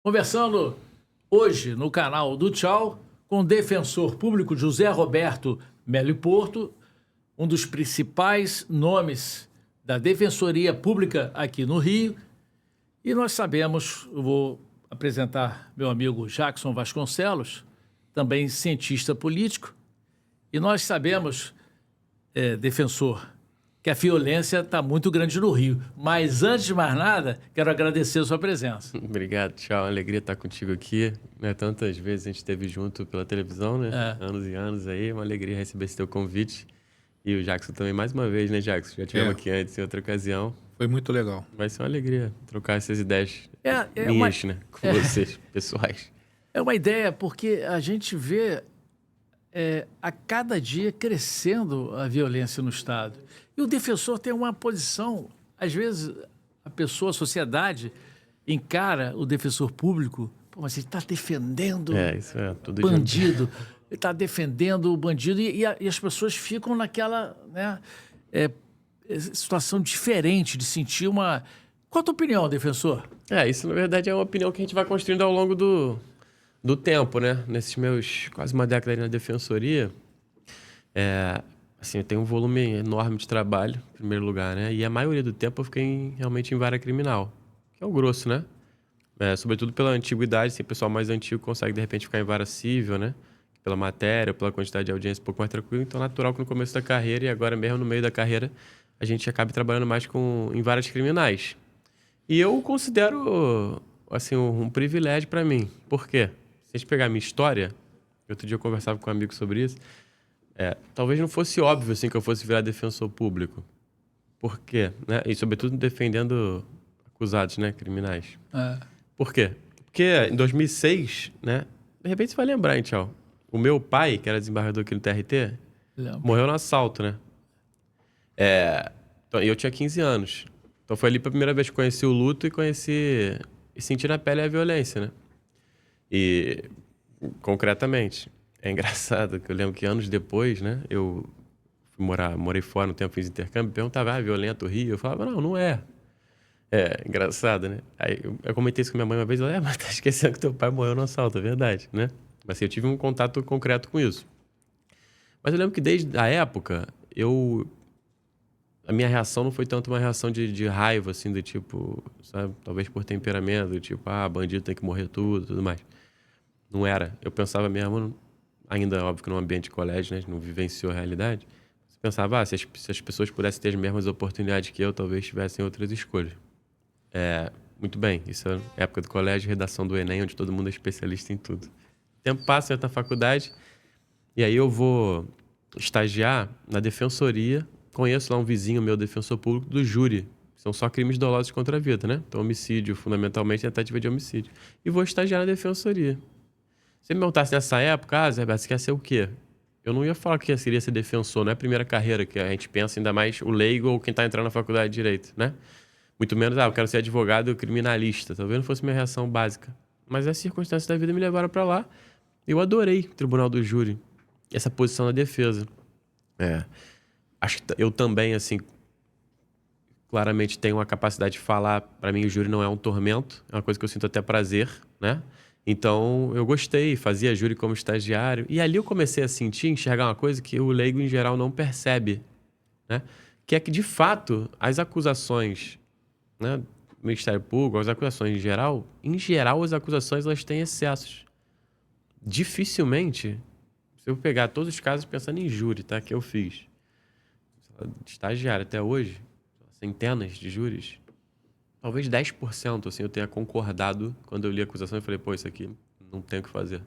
Conversando hoje no canal do Tchau com o defensor público José Roberto Melo Porto, um dos principais nomes da Defensoria Pública aqui no Rio. E nós sabemos, eu vou apresentar meu amigo Jackson Vasconcelos, também cientista político, e nós sabemos, defensor, que a violência está muito grande no Rio. Mas, antes de mais nada, quero agradecer a sua presença. Obrigado, tchau. Alegria estar contigo aqui. Né? Tantas vezes a gente esteve junto pela televisão, né? Anos e anos aí. Uma alegria receber esse teu convite. E o Jackson também, mais uma vez, né, Jackson? Já tivemos aqui antes, em outra ocasião. Foi muito legal. Vai ser uma alegria trocar essas ideias minhas, né? Com vocês, pessoais. É uma ideia, porque a gente vê a cada dia crescendo a violência no Estado. E o defensor tem uma posição, às vezes a pessoa, a sociedade, encara o defensor público, pô, mas ele está defendendo tudo bandido, ele está defendendo o bandido, e as pessoas ficam naquela situação diferente de sentir uma... Qual a tua opinião, defensor? Isso na verdade é uma opinião que a gente vai construindo ao longo do tempo, né? Nesses meus quase uma década na defensoria, assim, eu tenho um volume enorme de trabalho, em primeiro lugar, né? E a maioria do tempo eu fiquei realmente em vara criminal, que é o grosso, né? Sobretudo pela antiguidade, assim, o pessoal mais antigo consegue, de repente, ficar em vara civil, né? Pela matéria, pela quantidade de audiência um pouco mais tranquilo. Então, é natural que no começo da carreira e agora mesmo no meio da carreira, a gente acabe trabalhando mais em varas criminais. E eu considero, assim, um privilégio para mim. Por quê? Se a gente pegar a minha história, outro dia eu conversava com um amigo sobre isso, talvez não fosse óbvio assim, que eu fosse virar defensor público. Por quê? Né? E, sobretudo, defendendo acusados, né, criminais. Por quê? Porque em 2006, né, de repente você vai lembrar, hein, tchau. O meu pai, que era desembargador aqui no TRT, morreu no assalto, né? Então, eu tinha 15 anos. Então foi ali pela primeira vez que conheci o luto e senti na pele a violência, né? E, concretamente, é engraçado que eu lembro que anos depois, né, eu morei fora no tempo, fiz intercâmbio, perguntava, violento o Rio? Eu falava, não é. Engraçado, né? Aí eu comentei isso com minha mãe uma vez, ela, mas tá esquecendo que teu pai morreu no assalto, é verdade, né? Mas assim, eu tive um contato concreto com isso. Mas eu lembro que desde a época, a minha reação não foi tanto uma reação de raiva, assim, do tipo, sabe? Talvez por temperamento, do tipo, bandido tem que morrer tudo mais. Não era. Eu pensava mesmo, ainda óbvio que num ambiente de colégio, né? Não vivenciou a realidade. Você pensava, se as pessoas pudessem ter as mesmas oportunidades que eu, talvez tivessem outras escolhas. Muito bem, isso é época do colégio, redação do Enem, onde todo mundo é especialista em tudo. O tempo passa, eu entro na faculdade, e aí eu vou estagiar na defensoria. Conheço lá um vizinho meu, defensor público, do júri. São só crimes dolosos contra a vida, né? Então, homicídio, fundamentalmente, tentativa de homicídio. E vou estagiar na defensoria. Se me perguntasse nessa época, Zé Roberto, você quer ser o quê? Eu não ia falar que queria ser defensor, não é a primeira carreira que a gente pensa, ainda mais o leigo ou quem está entrando na faculdade de Direito, né? Muito menos, eu quero ser advogado ou criminalista. Talvez não fosse minha reação básica. Mas as circunstâncias da vida me levaram para lá. Eu adorei o Tribunal do Júri, essa posição da defesa. Acho que eu também, assim, claramente tenho uma capacidade de falar. Para mim, o júri não é um tormento, é uma coisa que eu sinto até prazer, né? Então, eu gostei, fazia júri como estagiário. E ali eu comecei a enxergar uma coisa que o leigo, em geral, não percebe, né? Que é que, de fato, as acusações, né, do Ministério Público, as acusações em geral, as acusações elas têm excessos. Dificilmente, se eu pegar todos os casos pensando em júri, tá, que eu fiz, estagiário até hoje, centenas de júris, talvez 10% assim, eu tenha concordado quando eu li a acusação e falei, isso aqui não tem o que fazer.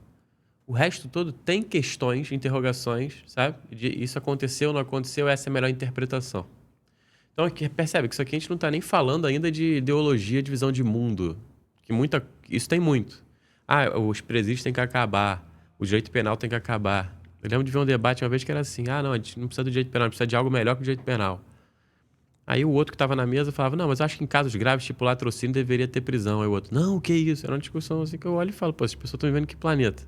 O resto todo tem questões, interrogações, sabe? Isso aconteceu, não aconteceu, essa é a melhor interpretação. Então, percebe que isso aqui a gente não está nem falando ainda de ideologia, de visão de mundo. Isso tem muito. Os presídios têm que acabar, o direito penal tem que acabar. Eu lembro de ver um debate uma vez que era assim, não, a gente não precisa do direito penal, a gente precisa de algo melhor que o direito penal. Aí o outro que estava na mesa falava, não, mas eu acho que em casos graves, tipo latrocínio, deveria ter prisão. Aí o outro, não, o que é isso? Era uma discussão assim que eu olho e falo, essas pessoas estão vivendo em que planeta?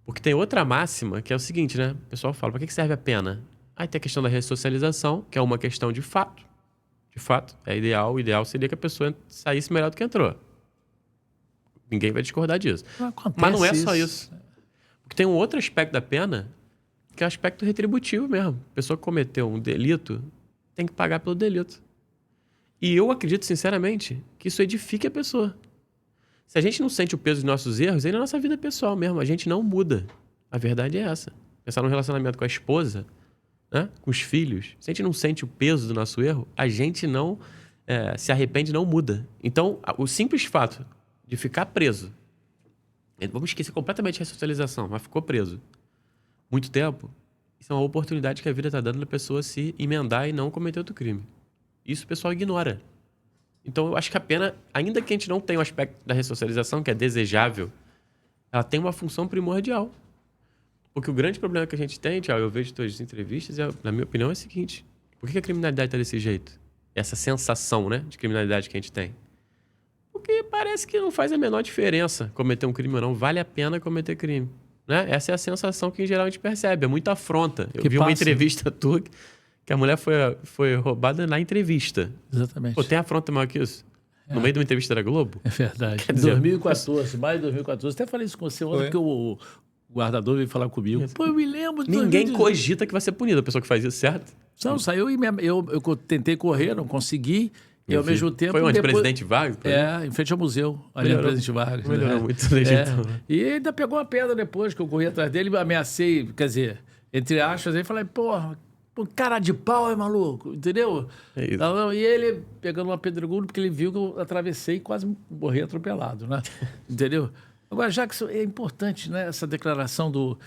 Porque tem outra máxima, que é o seguinte, né? O pessoal fala, para que serve a pena? Aí tem a questão da ressocialização, que é uma questão de fato. De fato, é ideal. O ideal seria que a pessoa saísse melhor do que entrou. Ninguém vai discordar disso. Acontece Mas não é só isso. Porque tem um outro aspecto da pena, que é o aspecto retributivo mesmo. A pessoa que cometeu um delito tem que pagar pelo delito. E eu acredito, sinceramente, que isso edifique a pessoa. Se a gente não sente o peso dos nossos erros, aí na nossa vida pessoal mesmo, a gente não muda. A verdade é essa. Pensar num relacionamento com a esposa, né? Com os filhos. Se a gente não sente o peso do nosso erro, a gente não se arrepende, não muda. Então, o simples fato de ficar preso, vamos esquecer completamente a ressocialização, mas ficou preso muito tempo, isso é uma oportunidade que a vida está dando para a pessoa se emendar e não cometer outro crime. Isso o pessoal ignora. Então, eu acho que a pena, ainda que a gente não tenha o aspecto da ressocialização, que é desejável, ela tem uma função primordial. Porque o grande problema que a gente tem, Thiago, eu vejo todas as entrevistas, na minha opinião, é o seguinte: por que a criminalidade está desse jeito? Essa sensação, né, de criminalidade que a gente tem. Porque parece que não faz a menor diferença cometer um crime ou não. Vale a pena cometer crime. Né? Essa é a sensação que, em geral, a gente percebe. É muita afronta. Eu vi uma entrevista tua que a mulher foi roubada na entrevista. Exatamente. Pô, tem afronta maior que isso? No meio de uma entrevista da Globo? É verdade. Quer dizer, 2014, maio de 2014. Até falei isso com você ontem, porque o guardador veio falar comigo. Pô, eu me lembro de ninguém 2018. cogita que vai ser punido a pessoa que faz isso, certo? Não, saiu e eu tentei correr, não consegui. E ao mesmo tempo... Foi onde? Presidente Vargas? Em frente ao museu, ali no Presidente Vargas. Melhorou muito desde então. E ainda pegou uma pedra depois, que eu corri atrás dele, ameacei, quer dizer, entre aspas, aí falei, porra, cara de pau é maluco, entendeu? É isso. Não, e ele pegando uma pedregulho, porque ele viu que eu atravessei e quase morri atropelado, né? Entendeu? Agora, já que isso é importante, né, essa declaração do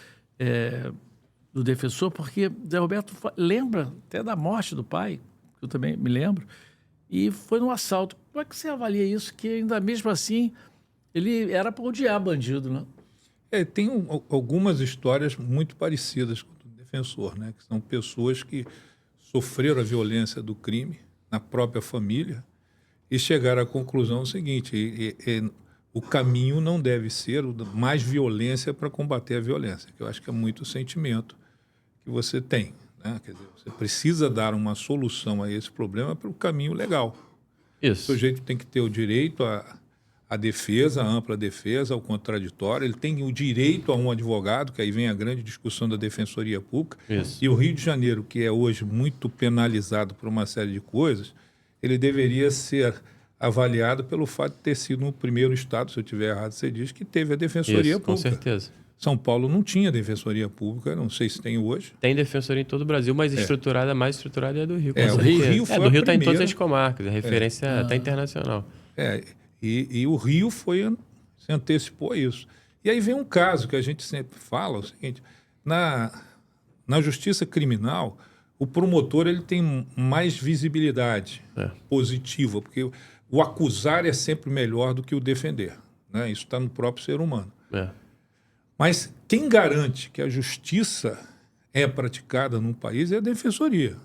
defensor, porque Zé Roberto lembra até da morte do pai, que eu também me lembro, e foi num assalto. Como é que você avalia isso? Que ainda mesmo assim, ele era para odiar bandido, né? Tem algumas histórias muito parecidas com o defensor, né? Que são pessoas que sofreram a violência do crime na própria família e chegaram à conclusão seguinte: o caminho não deve ser o mais violência para combater a violência, que eu acho que é muito o sentimento que você tem. Né? Quer dizer, você precisa dar uma solução a esse problema para o caminho legal. Isso. O sujeito tem que ter o direito à defesa, à ampla defesa, ao contraditório. Ele tem o direito a um advogado, que aí vem a grande discussão da Defensoria Pública. Isso. E o Rio de Janeiro, que é hoje muito penalizado por uma série de coisas, ele deveria ser avaliado pelo fato de ter sido no primeiro estado, se eu estiver errado, você diz, que teve a Defensoria Pública. Com certeza. São Paulo não tinha Defensoria Pública, não sei se tem hoje. Tem defensoria em todo o Brasil, mas a mais estruturada é a do Rio. O Rio foi do Rio está em primeira. todas as comarcas, a referência está internacional. E o Rio se antecipou a isso. E aí vem um caso que a gente sempre fala, o seguinte: na justiça criminal, o promotor ele tem mais visibilidade positiva, porque o acusar é sempre melhor do que o defender. Né? Isso está no próprio ser humano. Mas quem garante que a justiça é praticada num país é a defensoria.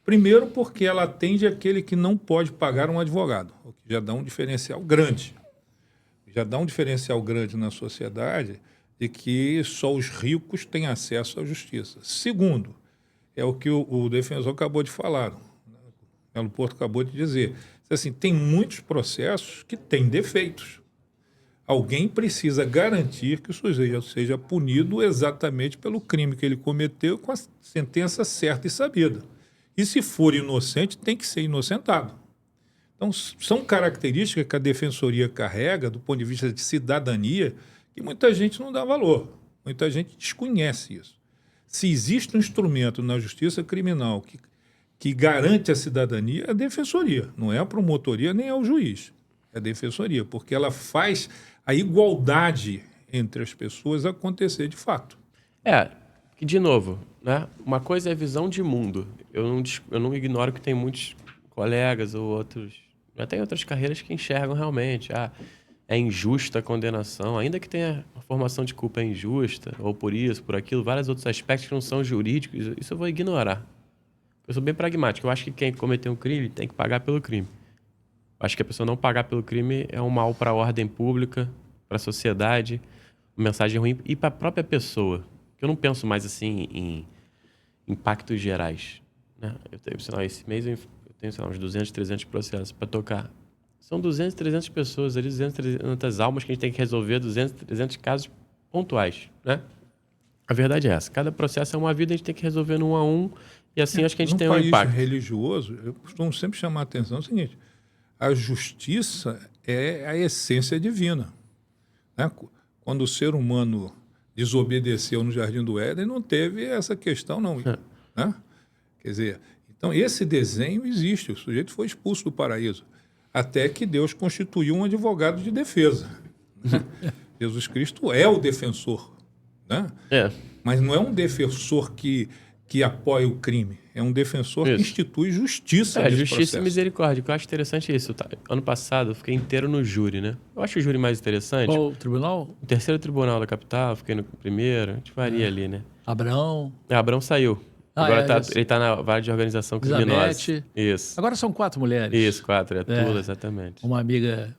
Primeiro porque ela atende aquele que não pode pagar um advogado, o que já dá um diferencial grande. Já dá um diferencial grande na sociedade de que só os ricos têm acesso à justiça. Segundo, é o que o defensor acabou de falar, o Melo Porto acabou de dizer. Assim, tem muitos processos que têm defeitos. Alguém precisa garantir que o sujeito seja punido exatamente pelo crime que ele cometeu com a sentença certa e sabida. E se for inocente, tem que ser inocentado. Então, são características que a defensoria carrega do ponto de vista de cidadania que muita gente não dá valor. Muita gente desconhece isso. Se existe um instrumento na justiça criminal que garante a cidadania, é a defensoria. Não é a promotoria nem é o juiz. É a defensoria, porque ela faz a igualdade entre as pessoas acontecer de fato. Que de novo, né? Uma coisa é visão de mundo. Eu não ignoro que tem muitos colegas ou outros... Já tem outras carreiras que enxergam realmente. É injusta a condenação. Ainda que tenha a formação de culpa injusta, ou por isso, por aquilo, vários outros aspectos que não são jurídicos, isso eu vou ignorar. Eu sou bem pragmático. Eu acho que quem cometeu um crime tem que pagar pelo crime. Acho que a pessoa não pagar pelo crime é um mal para a ordem pública, para a sociedade, uma mensagem ruim e para a própria pessoa. Eu não penso mais assim em impactos gerais. Né? Eu tenho, esse mês eu tenho uns 200, 300 processos para tocar. são 200, 300 pessoas ali, 200, 300 almas que a gente tem que resolver, 200, 300 casos pontuais, né? A verdade é essa. Cada processo é uma vida, a gente tem que resolver no 1 a 1, e assim acho que a gente tem um impacto. Num país religioso, eu costumo sempre chamar a atenção o seguinte: a justiça é a essência divina, né? Quando o ser humano desobedeceu no Jardim do Éden, não teve essa questão, não. Né? Quer dizer, então esse desenho existe, o sujeito foi expulso do paraíso, até que Deus constituiu um advogado de defesa. Né? Jesus Cristo é o defensor, né? Mas não é um defensor que apoia o crime, é um defensor que institui justiça nesse justiça processo. e misericórdia, que eu acho interessante isso. Tá? Ano passado eu fiquei inteiro no júri, né? Eu acho o júri mais interessante. Qual tribunal? O 3º tribunal da capital, fiquei no 1º, a gente varia ali, né? Abrão. Abrão saiu. Agora ele tá na vara de organização criminosa. Elizabeth. Isso. Agora são 4 mulheres. Isso, 4, Tula, exatamente. Uma amiga,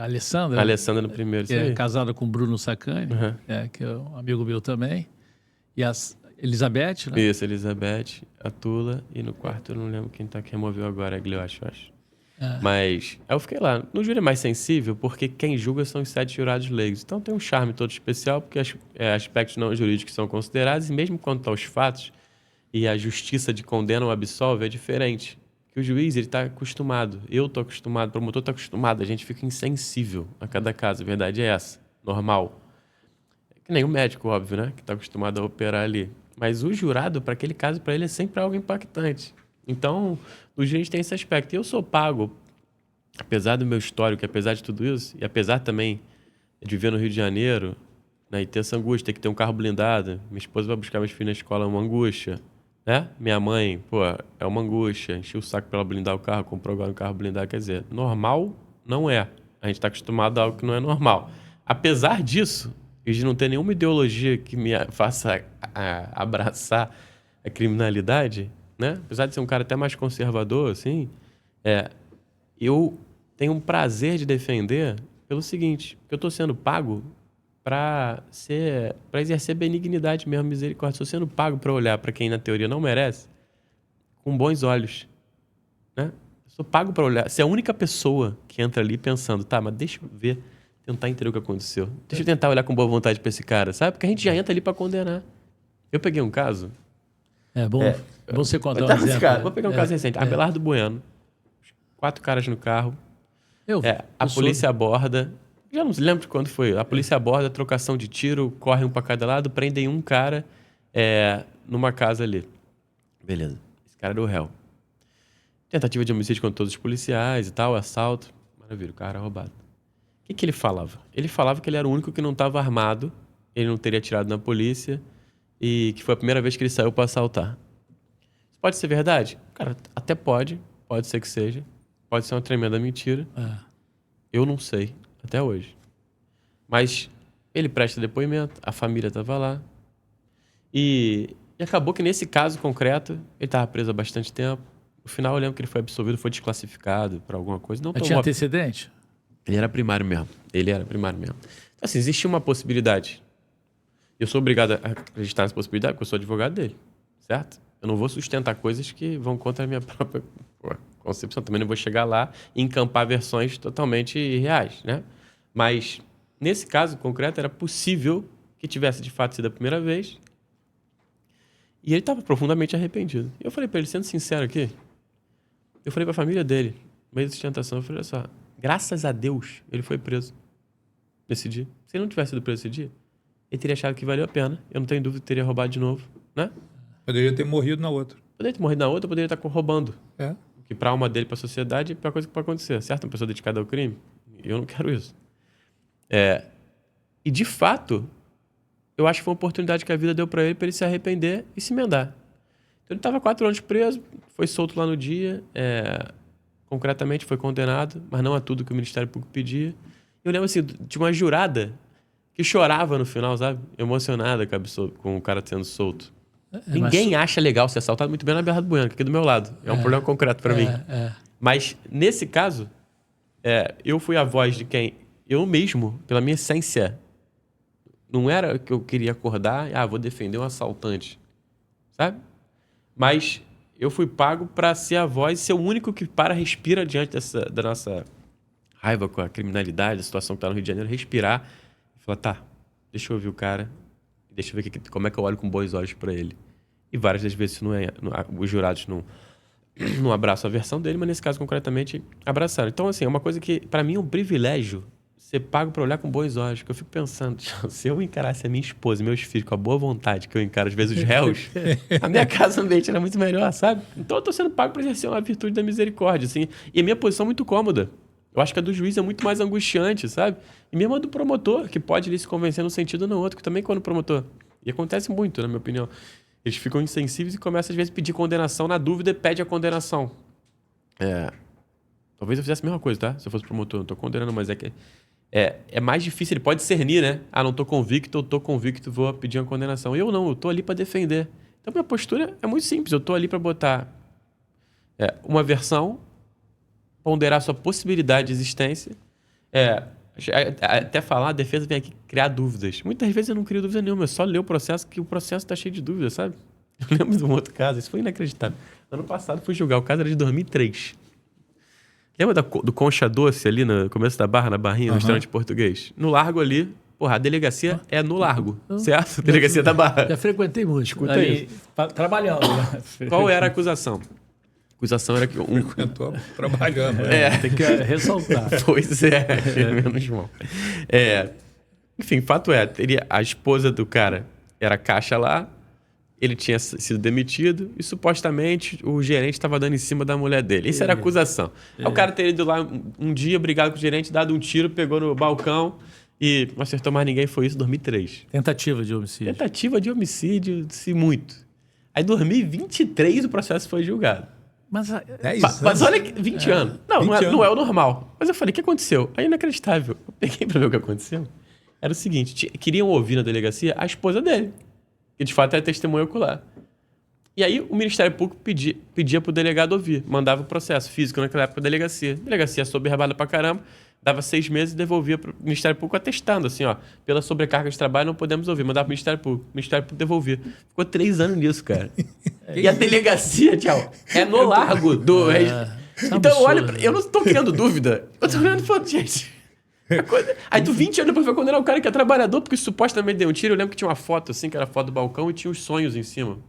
Alessandra. Alessandra no 1º, que é casada com Bruno Sacani, que é um amigo meu também. E a Elizabeth, né? Isso, Elizabeth, a Tula, e no 4º eu não lembro quem tá que removeu agora, a Glioche, eu acho. Mas aí eu fiquei lá. No júri é mais sensível, porque quem julga são os 7 jurados leigos. Então tem um charme todo especial, porque aspectos não jurídicos são considerados, e mesmo quanto aos fatos, e a justiça de condena ou absolve é diferente. Que o juiz, ele está acostumado. Eu estou acostumado, o promotor está acostumado. A gente fica insensível a cada caso. A verdade é essa. Normal. É que nem o médico, óbvio, né? Que está acostumado a operar ali. Mas o jurado, para aquele caso, para ele é sempre algo impactante. Então, o juiz tem esse aspecto. E eu sou pago, apesar do meu histórico, apesar de tudo isso, e apesar também de viver no Rio de Janeiro, né, e ter essa angústia, ter que ter um carro blindado. Minha esposa vai buscar meus filhos na escola, é uma angústia. Né? Minha mãe, é uma angústia. Enchi o saco para ela blindar o carro, comprou agora um carro blindado. Quer dizer, normal não é. A gente está acostumado a algo que não é normal. Apesar disso, e de não ter nenhuma ideologia que me faça abraçar a criminalidade, né? Apesar de ser um cara até mais conservador, assim, eu tenho um prazer de defender pelo seguinte, que eu estou sendo pago para exercer benignidade mesmo, misericórdia. Estou sendo pago para olhar para quem na teoria não merece com bons olhos, né? Sou pago para olhar, ser a única pessoa que entra ali pensando, tá, mas deixa eu ver, tentar entender o que aconteceu. Deixa eu tentar olhar com boa vontade para esse cara, sabe? Porque a gente já entra ali para condenar. Eu peguei um caso. É bom você contar um exemplo. Cara, vou pegar um caso recente. Abelardo Bueno. 4 caras no carro. A polícia aborda. Já não lembro de quando foi. A polícia aborda, trocação de tiro, corre um para cada lado, prendem um cara numa casa ali. Beleza. Esse cara era o réu. Tentativa de homicídio contra todos os policiais e tal, assalto. Maravilha, o cara roubado. O que ele falava? Ele falava que ele era o único que não estava armado, ele não teria atirado na polícia e que foi a primeira vez que ele saiu para assaltar. Isso pode ser verdade? Cara, até pode ser que seja. Pode ser uma tremenda mentira. Eu não sei. Até hoje. Mas ele presta depoimento, a família estava lá. E acabou que nesse caso concreto, ele estava preso há bastante tempo. No final eu lembro que ele foi absolvido, foi desclassificado por alguma coisa. Não tinha antecedente? Ele era primário mesmo. Então, assim, existia uma possibilidade. Eu sou obrigado a acreditar nessa possibilidade porque eu sou advogado dele. Certo? Eu não vou sustentar coisas que vão contra a minha própria concepção. Também não vou chegar lá e encampar versões totalmente irreais, né? Mas, nesse caso concreto, era possível que tivesse, de fato, sido a primeira vez. E ele estava profundamente arrependido. Eu falei para ele, sendo sincero aqui, eu falei para a família dele, no meio da sustentação, eu falei, olha só, graças a Deus, ele foi preso nesse dia. Se ele não tivesse sido preso esse dia, ele teria achado que valeu a pena. Eu não tenho dúvida que teria roubado de novo, né? Poderia ter morrido na outra. Poderia ter morrido na outra, poderia estar roubando. Que para a alma dele, para a sociedade, é a pior coisa que pode acontecer, certo? Uma pessoa dedicada ao crime. Eu não quero isso. E, de fato, eu acho que foi uma oportunidade que a vida deu para ele se arrepender e se emendar. Então, ele estava 4 anos preso, foi solto lá no dia, concretamente foi condenado, mas não a tudo que o Ministério Público pedia. Eu lembro, assim, de uma jurada que chorava no final, sabe? Emocionada com o cara sendo solto. Ninguém acha legal ser assaltado, muito bem na Abelardo Bueno, aqui do meu lado. É um problema concreto para mim. Mas, nesse caso, eu fui a voz de quem eu mesmo, pela minha essência, não era que eu queria acordar vou defender um assaltante, sabe? Mas eu fui pago para ser a voz, ser o único que respira diante da nossa raiva com a criminalidade, a situação que tá no Rio de Janeiro, respirar e falar, tá, deixa eu ouvir o cara, deixa eu ver como é que eu olho com bons olhos para ele. E várias das vezes os jurados não abraçam a versão dele, mas nesse caso, concretamente, abraçaram. Então, assim, é uma coisa que, para mim, é um privilégio ser pago para olhar com bons olhos. Porque eu fico pensando, se eu encarasse a minha esposa e meus filhos com a boa vontade que eu encaro, às vezes, os réus, a minha casa, o ambiente era muito melhor, sabe? Então, eu tô sendo pago para exercer uma virtude da misericórdia, assim. E a minha posição é muito cômoda. Eu acho que a do juiz é muito mais angustiante, sabe? E mesmo a do promotor, que pode ali se convencer num sentido ou no outro, que também quando o promotor... E acontece muito, na minha opinião. Eles ficam insensíveis e começam, às vezes, a pedir condenação. Na dúvida, pede a condenação. Talvez eu fizesse a mesma coisa, tá? Se eu fosse promotor, não tô condenando, mas é que... É mais difícil, ele pode discernir, né? Ah, não tô convicto, eu tô convicto, vou pedir uma condenação. Eu não, eu tô ali para defender. Então, minha postura é muito simples. Eu tô ali para botar uma versão, ponderar sua possibilidade de existência. Até falar, a defesa vem aqui criar dúvidas. Muitas vezes eu não crio dúvida nenhuma, eu só leio o processo, que o processo tá cheio de dúvidas, sabe? Eu lembro de um outro caso, isso foi inacreditável. Ano passado fui julgar, o caso era de 2003. Lembra do Concha Doce ali no começo da Barra, na Barrinha, no restaurante português? No Largo ali, porra, a delegacia é no Largo, certo? A delegacia da Barra. Já frequentei muito. Escuta ali, isso. Trabalhando. Né? Qual era a acusação? A acusação era que Frequentou trabalhando. Tem que ressaltar. Pois menos mal. Enfim, fato a esposa do cara era caixa lá, ele tinha sido demitido e supostamente o gerente estava dando em cima da mulher dele. Isso era a acusação. Aí o cara teria ido lá um dia, brigado com o gerente, dado um tiro, pegou no balcão e não acertou mais ninguém. Foi isso em 2003. Tentativa de homicídio. Tentativa de homicídio, se muito. Aí em 2023 o processo foi julgado. Mas olha, 20 anos. Não é o normal. Mas eu falei, o que aconteceu? Aí inacreditável. Eu peguei pra ver o que aconteceu. Era o seguinte, queriam ouvir na delegacia a esposa dele, que de fato é testemunha ocular. E aí o Ministério Público pedia pro delegado ouvir, mandava o processo físico naquela época da delegacia. A delegacia soberbada pra caramba, dava 6 meses e devolvia pro Ministério Público atestando, assim, ó, pela sobrecarga de trabalho não podemos ouvir, mandava pro Ministério Público. O Ministério Público devolvia. Ficou 3 anos nisso, cara. E a delegacia, é no Largo do... Então, olha, eu não tô criando dúvida. Eu tô olhando e falando, gente... Aí tu 20 anos depois vai condenar o cara que é trabalhador porque supostamente deu um tiro. Eu lembro que tinha uma foto assim, que era a foto do balcão e tinha os sonhos em cima.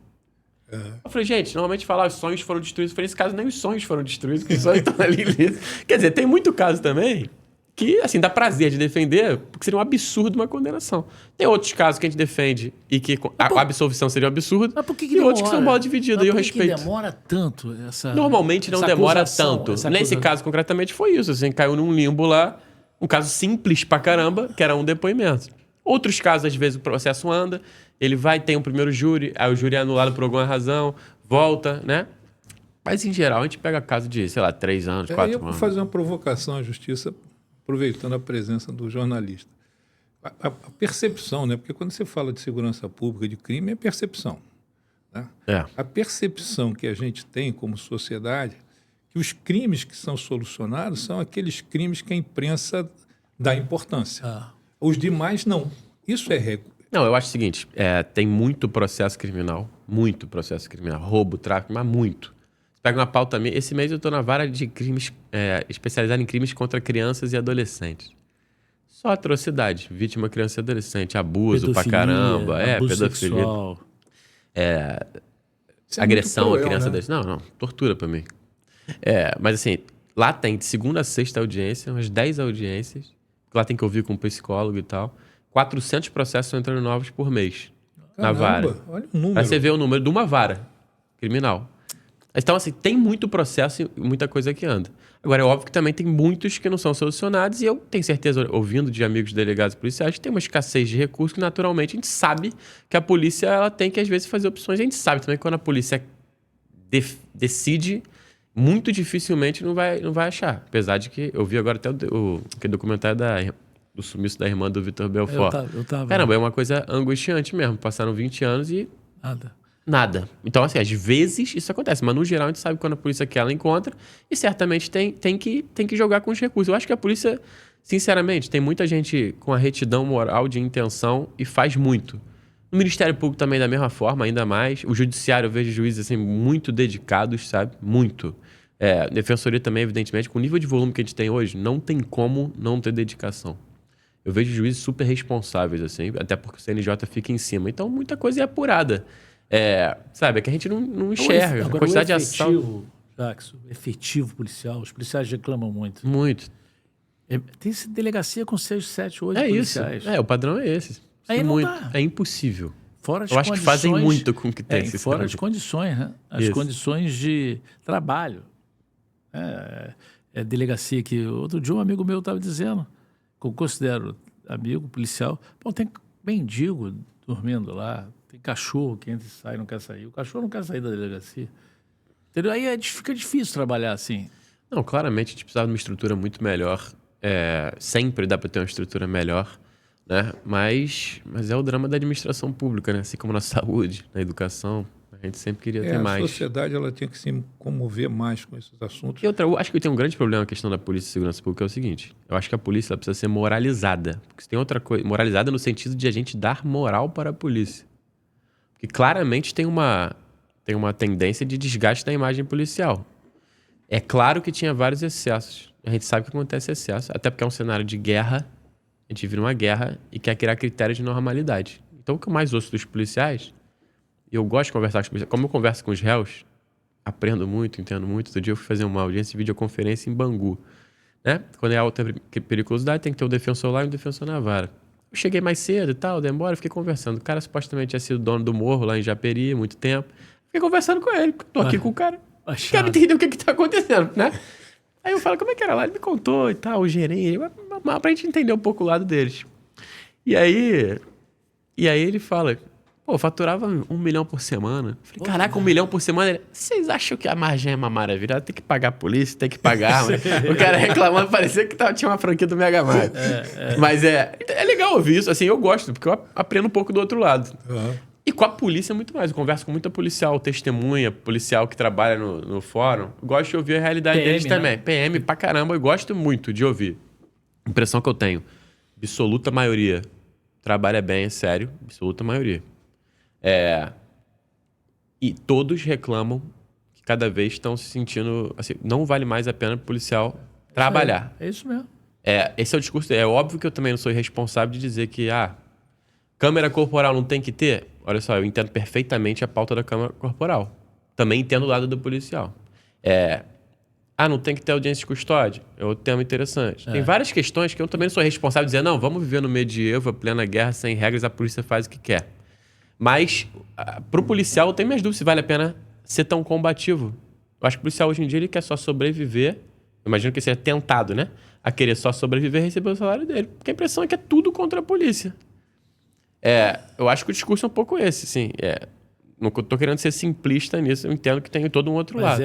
Eu falei, gente, normalmente falar os sonhos foram destruídos. Eu falei, nesse caso nem os sonhos foram destruídos, porque os sonhos estão ali. Quer dizer, tem muito caso também que, assim, dá prazer de defender, porque seria um absurdo uma condenação. Tem outros casos que a gente defende e que a absolvição seria um absurdo. Mas por que e outros que são bola dividida, e eu respeito. Por que demora tanto essa... Normalmente não demora tanto. Nesse caso, concretamente, foi isso. Assim, caiu num limbo lá. Um caso simples pra caramba, que era um depoimento. Outros casos, às vezes, o processo anda, ele tem um primeiro júri, aí o júri é anulado por alguma razão, volta, né? Mas, em geral, a gente pega caso de, 3 anos, 4 anos. Eu vou fazer uma provocação à justiça, aproveitando a presença do jornalista. A percepção, né? Porque quando você fala de segurança pública, de crime, é percepção. Né? A percepção que a gente tem como sociedade... que os crimes que são solucionados são aqueles crimes que a imprensa dá importância. Os demais, não. Isso é... Não, eu acho o seguinte, tem muito processo criminal, roubo, tráfico, mas muito. Você pega uma pauta minha, esse mês eu estou na vara de crimes, especializada em crimes contra crianças e adolescentes. Só atrocidade, vítima criança e adolescente, abuso pedofilia, pra caramba, abuso pedofilia. Sexual. Agressão cruel, a criança né? e adolescente. Não, tortura pra mim. Mas assim, lá tem de segunda a sexta audiência, umas 10 audiências, lá tem que ouvir com um psicólogo e tal. 400 processos entrando novos por mês. Caramba, na vara. Olha o número. Aí você vê o número de uma vara criminal. Então, assim, tem muito processo e muita coisa que anda. Agora, é óbvio que também tem muitos que não são solucionados e eu tenho certeza, ouvindo de amigos delegados policiais, que tem uma escassez de recursos que, naturalmente, a gente sabe que a polícia ela tem que, às vezes, fazer opções. A gente sabe também que quando a polícia decide... muito dificilmente não vai achar. Apesar de que eu vi agora até aquele documentário do sumiço da irmã do Vitor Belfort. Eu tava. Caramba, é uma coisa angustiante mesmo. Passaram 20 anos e... Nada. Então, assim, às vezes isso acontece. Mas, no geral, a gente sabe quando a polícia quer, ela encontra. E, certamente, tem que jogar com os recursos. Eu acho que a polícia, sinceramente, tem muita gente com a retidão moral de intenção e faz muito. O Ministério Público também da mesma forma, ainda mais. O Judiciário, eu vejo juízes assim, muito dedicados, sabe? Muito. Defensoria também, evidentemente, com o nível de volume que a gente tem hoje, não tem como não ter dedicação. Eu vejo juízes super responsáveis, assim, até porque o CNJ fica em cima. Então, muita coisa é apurada. Sabe, é que a gente não enxerga. Agora, a quantidade de assalto... Jackson, efetivo policial, os policiais reclamam muito. Muito. Tem delegacia com 6, 7, 8 É policiais. isso. O padrão é esse. Aí não dá. É impossível. Fora as Eu acho que fazem muito com o que tem. Fora as condições, né? As condições de trabalho. Delegacia que... Outro dia um amigo meu estava dizendo, que eu considero amigo policial, tem mendigo dormindo lá, tem cachorro que entra e sai, não quer sair. O cachorro não quer sair da delegacia. Entendeu? Aí fica difícil trabalhar assim. Não, claramente a gente precisava de uma estrutura muito melhor. Sempre dá para ter uma estrutura melhor, né? Mas é o drama da administração pública, né? Assim como na saúde, na educação, a gente sempre queria ter mais. A sociedade ela tinha que se comover mais com esses assuntos. E outra, eu acho que tem um grande problema na questão da polícia e segurança pública, é o seguinte: eu acho que a polícia ela precisa ser moralizada. Porque se tem outra coisa, moralizada no sentido de a gente dar moral para a polícia. Porque claramente tem uma tendência de desgaste da imagem policial. É claro que tinha vários excessos. A gente sabe que acontece excesso, até porque é um cenário de guerra. A gente vive numa guerra e quer criar critérios de normalidade. Então, o que eu mais ouço dos policiais, e eu gosto de conversar com os policiais, como eu converso com os réus, aprendo muito, entendo muito. Outro dia eu fui fazer uma audiência de videoconferência em Bangu. Né? Quando é alta periculosidade, tem que ter um defensor lá e um defensor na vara. Eu cheguei mais cedo e tal, demora, fiquei conversando. O cara supostamente tinha sido dono do morro lá em Japeri há muito tempo. Fiquei conversando com ele, tô aqui com o cara. Quero entender o que tá acontecendo, né? Aí eu falo, como é que era lá? Ele me contou e tal, o gerente, pra gente entender um pouco o lado deles. E aí ele fala, eu faturava 1 milhão por semana. Eu falei, caraca, 1 milhão por semana? Ele, vocês acham que a margem é uma maravilha? Tem que pagar a polícia, tem que pagar. O cara reclamando, parecia que tinha uma franquia do Mega Mart. Mas é legal ouvir isso, assim, eu gosto, porque eu aprendo um pouco do outro lado. E com a polícia muito mais. Eu converso com muita policial, testemunha, policial que trabalha no fórum. Eu gosto de ouvir a realidade deles também. PM pra caramba, eu gosto muito de ouvir. Impressão que eu tenho. Absoluta maioria trabalha bem, é sério. Absoluta maioria. E todos reclamam que cada vez estão se sentindo... Assim, não vale mais a pena o policial trabalhar. É isso mesmo. Esse é o discurso. É óbvio que eu também não sou responsável de dizer que... câmera corporal não tem que ter? Olha só, eu entendo perfeitamente a pauta da câmera corporal. Também entendo o lado do policial. Não tem que ter audiência de custódia? É outro tema interessante. Tem várias questões que eu também não sou responsável de dizer, não, vamos viver no medievo, a plena guerra, sem regras, a polícia faz o que quer. Mas, pro policial, eu tenho minhas dúvidas se vale a pena ser tão combativo. Eu acho que o policial, hoje em dia, ele quer só sobreviver. Eu imagino que ele seja tentado, né? A querer só sobreviver e receber o salário dele. Porque a impressão é que é tudo contra a polícia. Eu acho que o discurso é um pouco esse, sim. Não estou querendo ser simplista nisso, eu entendo que tem todo um outro lado.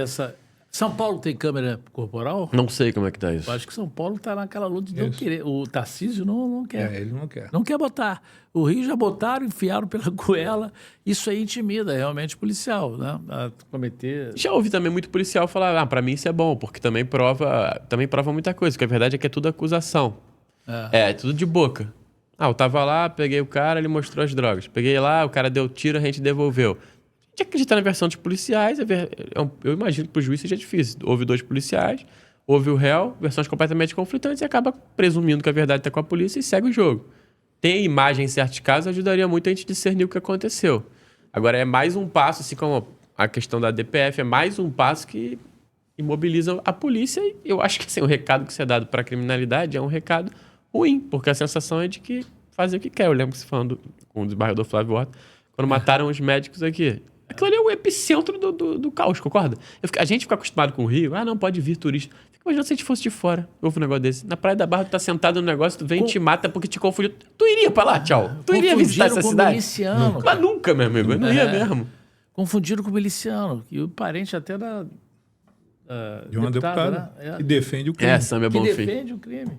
São Paulo tem câmera corporal? Não sei como é que tá isso. Eu acho que São Paulo está naquela luta de não querer. O Tarcísio não quer. Ele não quer. Não quer botar. O Rio já botaram, enfiaram pela goela. Isso aí intimida realmente o policial, né? A cometer... Já ouvi também muito policial falar, para mim isso é bom, porque também prova muita coisa, porque a verdade é que é tudo acusação. É tudo de boca. Eu tava lá, peguei o cara, ele mostrou as drogas. Peguei lá, o cara deu tiro, a gente devolveu. A gente acredita na versão dos policiais, eu imagino que pro juiz seja difícil. Houve 2 policiais, houve o réu, versões completamente conflitantes e acaba presumindo que a verdade tá com a polícia e segue o jogo. Tem imagem em certos casos, ajudaria muito a gente discernir o que aconteceu. Agora é mais um passo, assim como a questão da DPF, é mais um passo que imobiliza a polícia e eu acho que assim, o recado que você é dado para a criminalidade é um recado ruim, porque a sensação é de que fazem o que quer. Eu lembro que você falando com o desembargador Flávio Horta, quando mataram os médicos aqui. Aquilo ali é o epicentro do caos, concorda? A gente fica acostumado com o Rio, não pode vir turista. Fica imaginando se a gente fosse de fora, houve um negócio desse. Na Praia da Barra, tu tá sentado no negócio, tu vem e te mata porque te confundiu. Tu iria pra lá, tchau. Tu iria visitar essa cidade? Miliciano, mas nunca, meu amigo, eu não ia mesmo. Confundiram com miliciano, e o parente até da de uma deputada, né? que defende o crime. Essa é bom que defende o crime.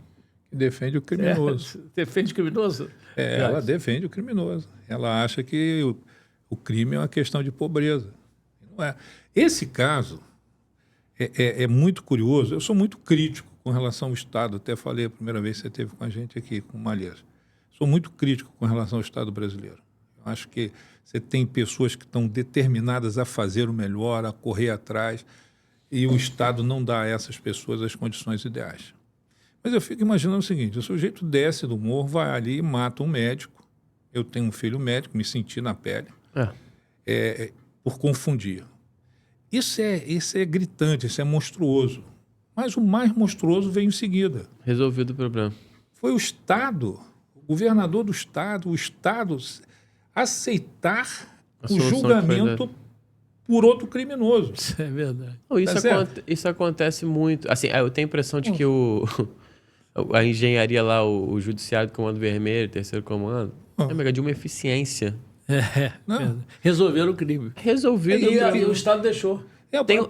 Que defende o criminoso. Defende o criminoso? Ela defende o criminoso. Ela acha que o crime é uma questão de pobreza. Não é. Esse caso é muito curioso. Eu sou muito crítico com relação ao Estado. Até falei a primeira vez que você esteve com a gente aqui, com o Malheiros. Sou muito crítico com relação ao Estado brasileiro. Eu acho que você tem pessoas que estão determinadas a fazer o melhor, a correr atrás. e o Estado não dá a essas pessoas as condições ideais. Mas eu fico imaginando o seguinte, o sujeito desce do morro, vai ali e mata um médico. Eu tenho um filho médico, me senti na pele, por confundir. Isso é gritante, isso é monstruoso. Mas o mais monstruoso veio em seguida. Resolvido o problema. Foi o Estado, o governador do Estado, o Estado aceitar o julgamento por outro criminoso. Isso é verdade. Não, isso acontece muito. Assim, eu tenho a impressão de que a engenharia lá, o judiciário do Comando Vermelho, terceiro comando, é de uma eficiência. Resolveram o crime. Resolvido. E o Estado deixou.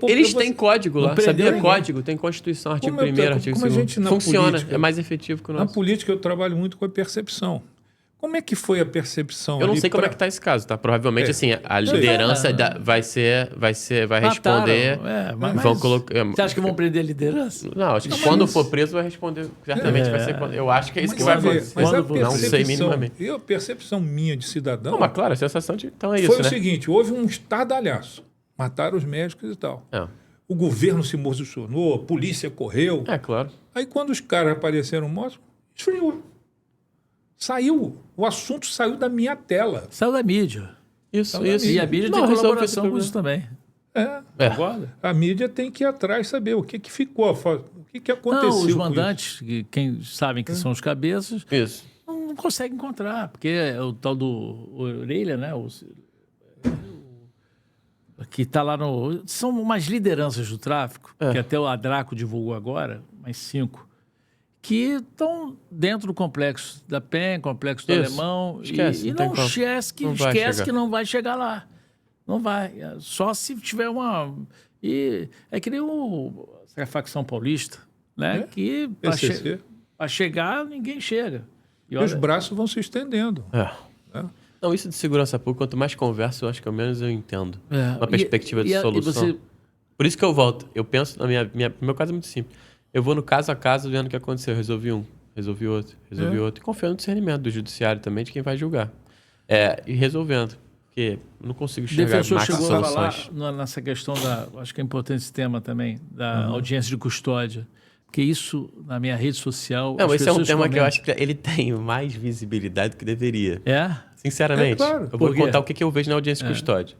Eles têm código lá, sabia? ninguém. Código, tem Constituição, artigo 1º, artigo 2º. Funciona, política, é mais efetivo que o nosso. Na política eu trabalho muito com a percepção. Como é que foi a percepção? Eu não sei como é que está esse caso, tá? Provavelmente, assim, a liderança vai responder. Vão colocar. Você acha que vão prender a liderança? Não, acho que quando for preso vai responder. Certamente vai ser. Eu acho que é isso que vai acontecer. Não sei minimamente. A percepção minha de cidadão. Não, mas claro, a sensação de. Então é isso. Foi o seguinte: houve um estardalhaço. Mataram os médicos e tal. O governo se posicionou, a polícia correu. Claro. Aí quando os caras apareceram mortos, esfriou. O assunto saiu da minha tela. Saiu da mídia. Isso. E a mídia tem colaboração com isso também. A mídia tem que ir atrás saber o que ficou, o que aconteceu. Não, os mandantes, quem sabem que são os cabeças, não conseguem encontrar, porque é o tal do Orelha, né? Que está lá no... São umas lideranças do tráfico, que até o Adraco divulgou agora, mais 5, que estão dentro do complexo da PEN, complexo do Alemão, esquece, e não esquece que não vai chegar lá. Não vai. Só se tiver uma... E é que nem a facção paulista, né? Que para chegar, ninguém chega. E os braços vão se estendendo. Não, isso de segurança pública, quanto mais conversa, eu acho que ao menos eu entendo. Uma perspectiva de solução. Por isso que eu volto. Eu penso, meu caso é muito simples. Eu vou no caso a caso vendo o que aconteceu. Resolvi um, resolvi outro. E confio no discernimento do judiciário também, de quem vai julgar. E resolvendo. Porque eu não consigo enxergar mais soluções. Chegou nessa questão acho que é importante esse tema também, da audiência de custódia. Porque isso, na minha rede social... Não, esse é um tema que eu acho que ele tem mais visibilidade do que deveria. Sinceramente. Claro. Eu vou contar o que eu vejo na audiência de custódia.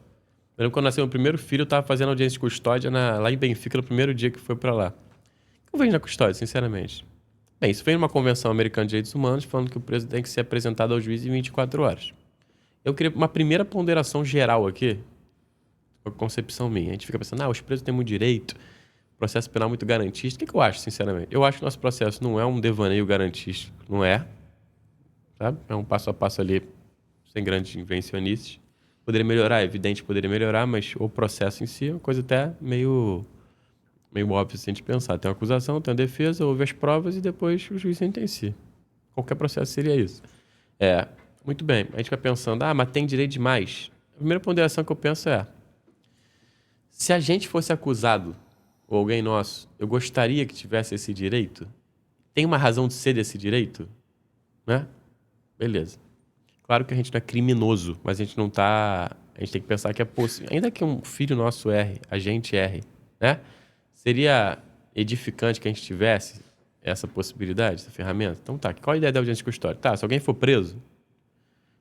Eu lembro quando nasceu meu primeiro filho, eu estava fazendo audiência de custódia lá em Benfica, no primeiro dia que foi para lá. O que eu vejo na custódia, sinceramente? Bem, isso veio numa convenção americana de direitos humanos, falando que o preso tem que ser apresentado ao juiz em 24 horas. Eu queria uma primeira ponderação geral aqui, uma concepção minha. A gente fica pensando, os presos têm muito direito, processo penal muito garantista. O que eu acho, sinceramente? Eu acho que o nosso processo não é um devaneio garantista. Não é. Sabe? É um passo a passo ali, sem grandes invencionistas. Poderia melhorar, é evidente, poderia melhorar, mas o processo em si é uma coisa até meio óbvia se a gente pensar. Tem uma acusação, tem uma defesa, houve as provas e depois o juiz sentencia. Qualquer processo seria isso. Muito bem. A gente vai pensando, mas tem direito demais. A primeira ponderação que eu penso se a gente fosse acusado, ou alguém nosso, eu gostaria que tivesse esse direito? Tem uma razão de ser desse direito? Né? Beleza. Claro que a gente não é criminoso, mas a gente não tá... A gente tem que pensar que é possível. Ainda que um filho nosso erre, a gente erre, né? Seria edificante que a gente tivesse essa possibilidade, essa ferramenta? Então qual a ideia da audiência de custódia? Se alguém for preso,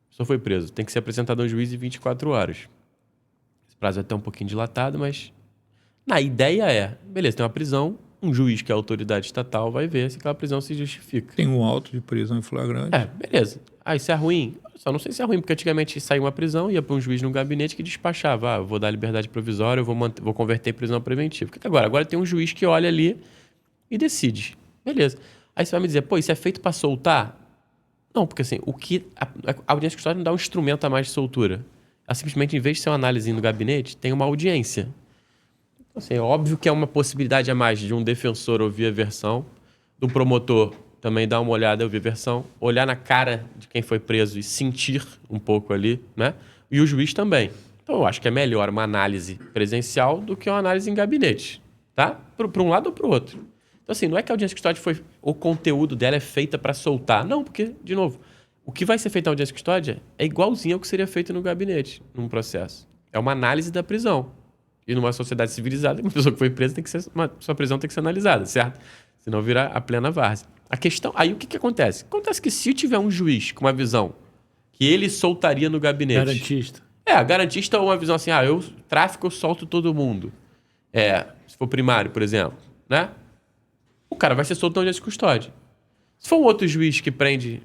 só foi preso, tem que ser apresentado ao juiz em 24 horas. Esse prazo é até um pouquinho dilatado, mas... A ideia beleza, tem uma prisão, um juiz que é a autoridade estatal vai ver se aquela prisão se justifica. Tem um auto de prisão em flagrante. Beleza. Isso é ruim? Só não sei se é ruim, porque antigamente saía uma prisão, ia para um juiz no gabinete que despachava. Eu vou dar liberdade provisória, eu vou converter em prisão preventiva. O que agora? Agora tem um juiz que olha ali e decide. Beleza. Aí você vai me dizer, isso é feito para soltar? Não, porque assim, a audiência de custódia não dá um instrumento a mais de soltura. Ela simplesmente, em vez de ser uma análise no gabinete, tem uma audiência. Assim, é óbvio que é uma possibilidade a mais de um defensor ouvir a versão, do promotor também dar uma olhada e ouvir a versão, olhar na cara de quem foi preso e sentir um pouco ali, né? E o juiz também. Então, eu acho que é melhor uma análise presencial do que uma análise em gabinete, tá? Para um lado ou para o outro. Então, assim, não é que a audiência de custódia o conteúdo dela é feita para soltar. Não, porque, de novo, o que vai ser feito na audiência de custódia é igualzinho ao que seria feito no gabinete, num processo. É uma análise da prisão. E numa sociedade civilizada, uma pessoa que foi presa sua prisão tem que ser analisada, certo? Senão vira a plena várzea. A questão... Aí o que acontece? Acontece que se tiver um juiz com uma visão que ele soltaria no gabinete... Garantista. Garantista ou uma visão assim, tráfico eu solto todo mundo. Se for primário, por exemplo, né? O cara vai ser solto na audiência de custódia. Se for um outro juiz que prende...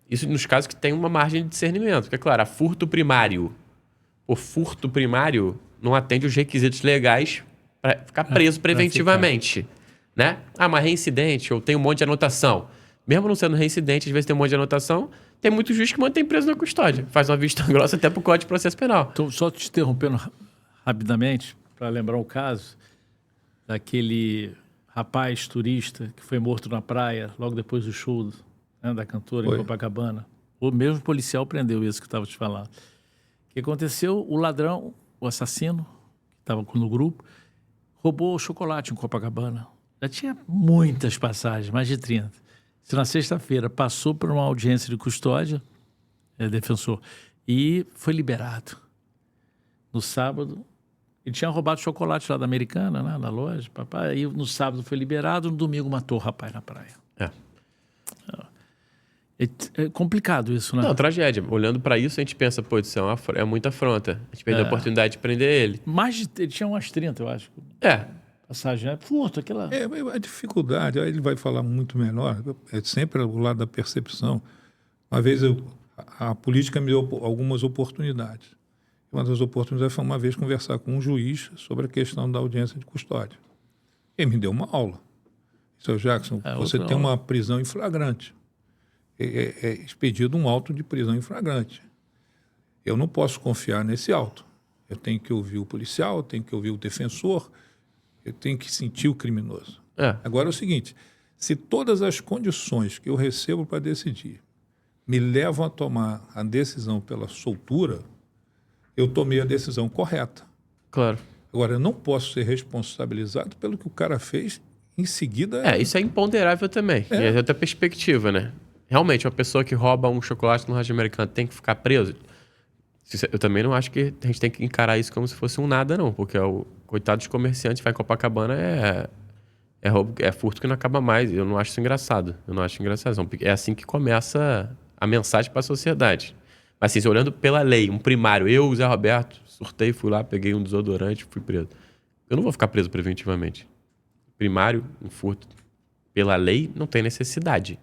isso nos casos que tem uma margem de discernimento. Porque, é claro, furto primário. O furto primário não atende os requisitos legais para ficar preso preventivamente. Né? Mas reincidente, ou tem um monte de anotação. Mesmo não sendo reincidente, às vezes tem um monte de anotação, tem muito juiz que mantém preso na custódia. Faz uma vista grossa até pro Código de Processo Penal. Então, só te interrompendo rapidamente, para lembrar o caso daquele rapaz turista que foi morto na praia logo depois do show, né, da cantora em Copacabana. O mesmo policial prendeu isso que eu estava te falando. O que aconteceu? O ladrão, o assassino, que estava no grupo, roubou chocolate em Copacabana. Já tinha muitas passagens, mais de 30. Isso na sexta-feira passou por uma audiência de custódia, defensor, e foi liberado. No sábado, ele tinha roubado chocolate lá da Americana, né, na loja, papai. Aí no sábado foi liberado, no domingo matou o rapaz na praia. É complicado isso, né? Não, tragédia. Olhando para isso, a gente pensa, pô, isso é muita afronta. A gente perdeu a oportunidade de prender ele. Ele tinha umas 30, eu acho. Passagem, furto, aquela... A dificuldade, aí ele vai falar muito menor, é sempre o lado da percepção. Uma vez a política me deu algumas oportunidades. Uma das oportunidades foi uma vez conversar com um juiz sobre a questão da audiência de custódia. Ele me deu uma aula. Seu Jackson, você tem uma prisão em flagrante. É expedido um auto de prisão em flagrante. Eu não posso confiar nesse auto. Eu tenho que ouvir o policial, eu tenho que ouvir o defensor, eu tenho que sentir o criminoso. Agora é o seguinte, se todas as condições que eu recebo para decidir me levam a tomar a decisão pela soltura, eu tomei a decisão correta. Claro. Agora, eu não posso ser responsabilizado pelo que o cara fez em seguida... Isso é imponderável também. E é outra perspectiva, né? Realmente, uma pessoa que rouba um chocolate no rádio americano tem que ficar preso? Eu também não acho que a gente tem que encarar isso como se fosse um nada, não. Porque o coitado dos comerciantes vai em Copacabana é furto que não acaba mais. Eu não acho isso engraçado. É assim que começa a mensagem para a sociedade. Mas assim, olhando pela lei, um primário, eu, Zé Roberto, surtei, fui lá, peguei um desodorante, fui preso. Eu não vou ficar preso preventivamente. Primário, um furto, pela lei, não tem necessidade.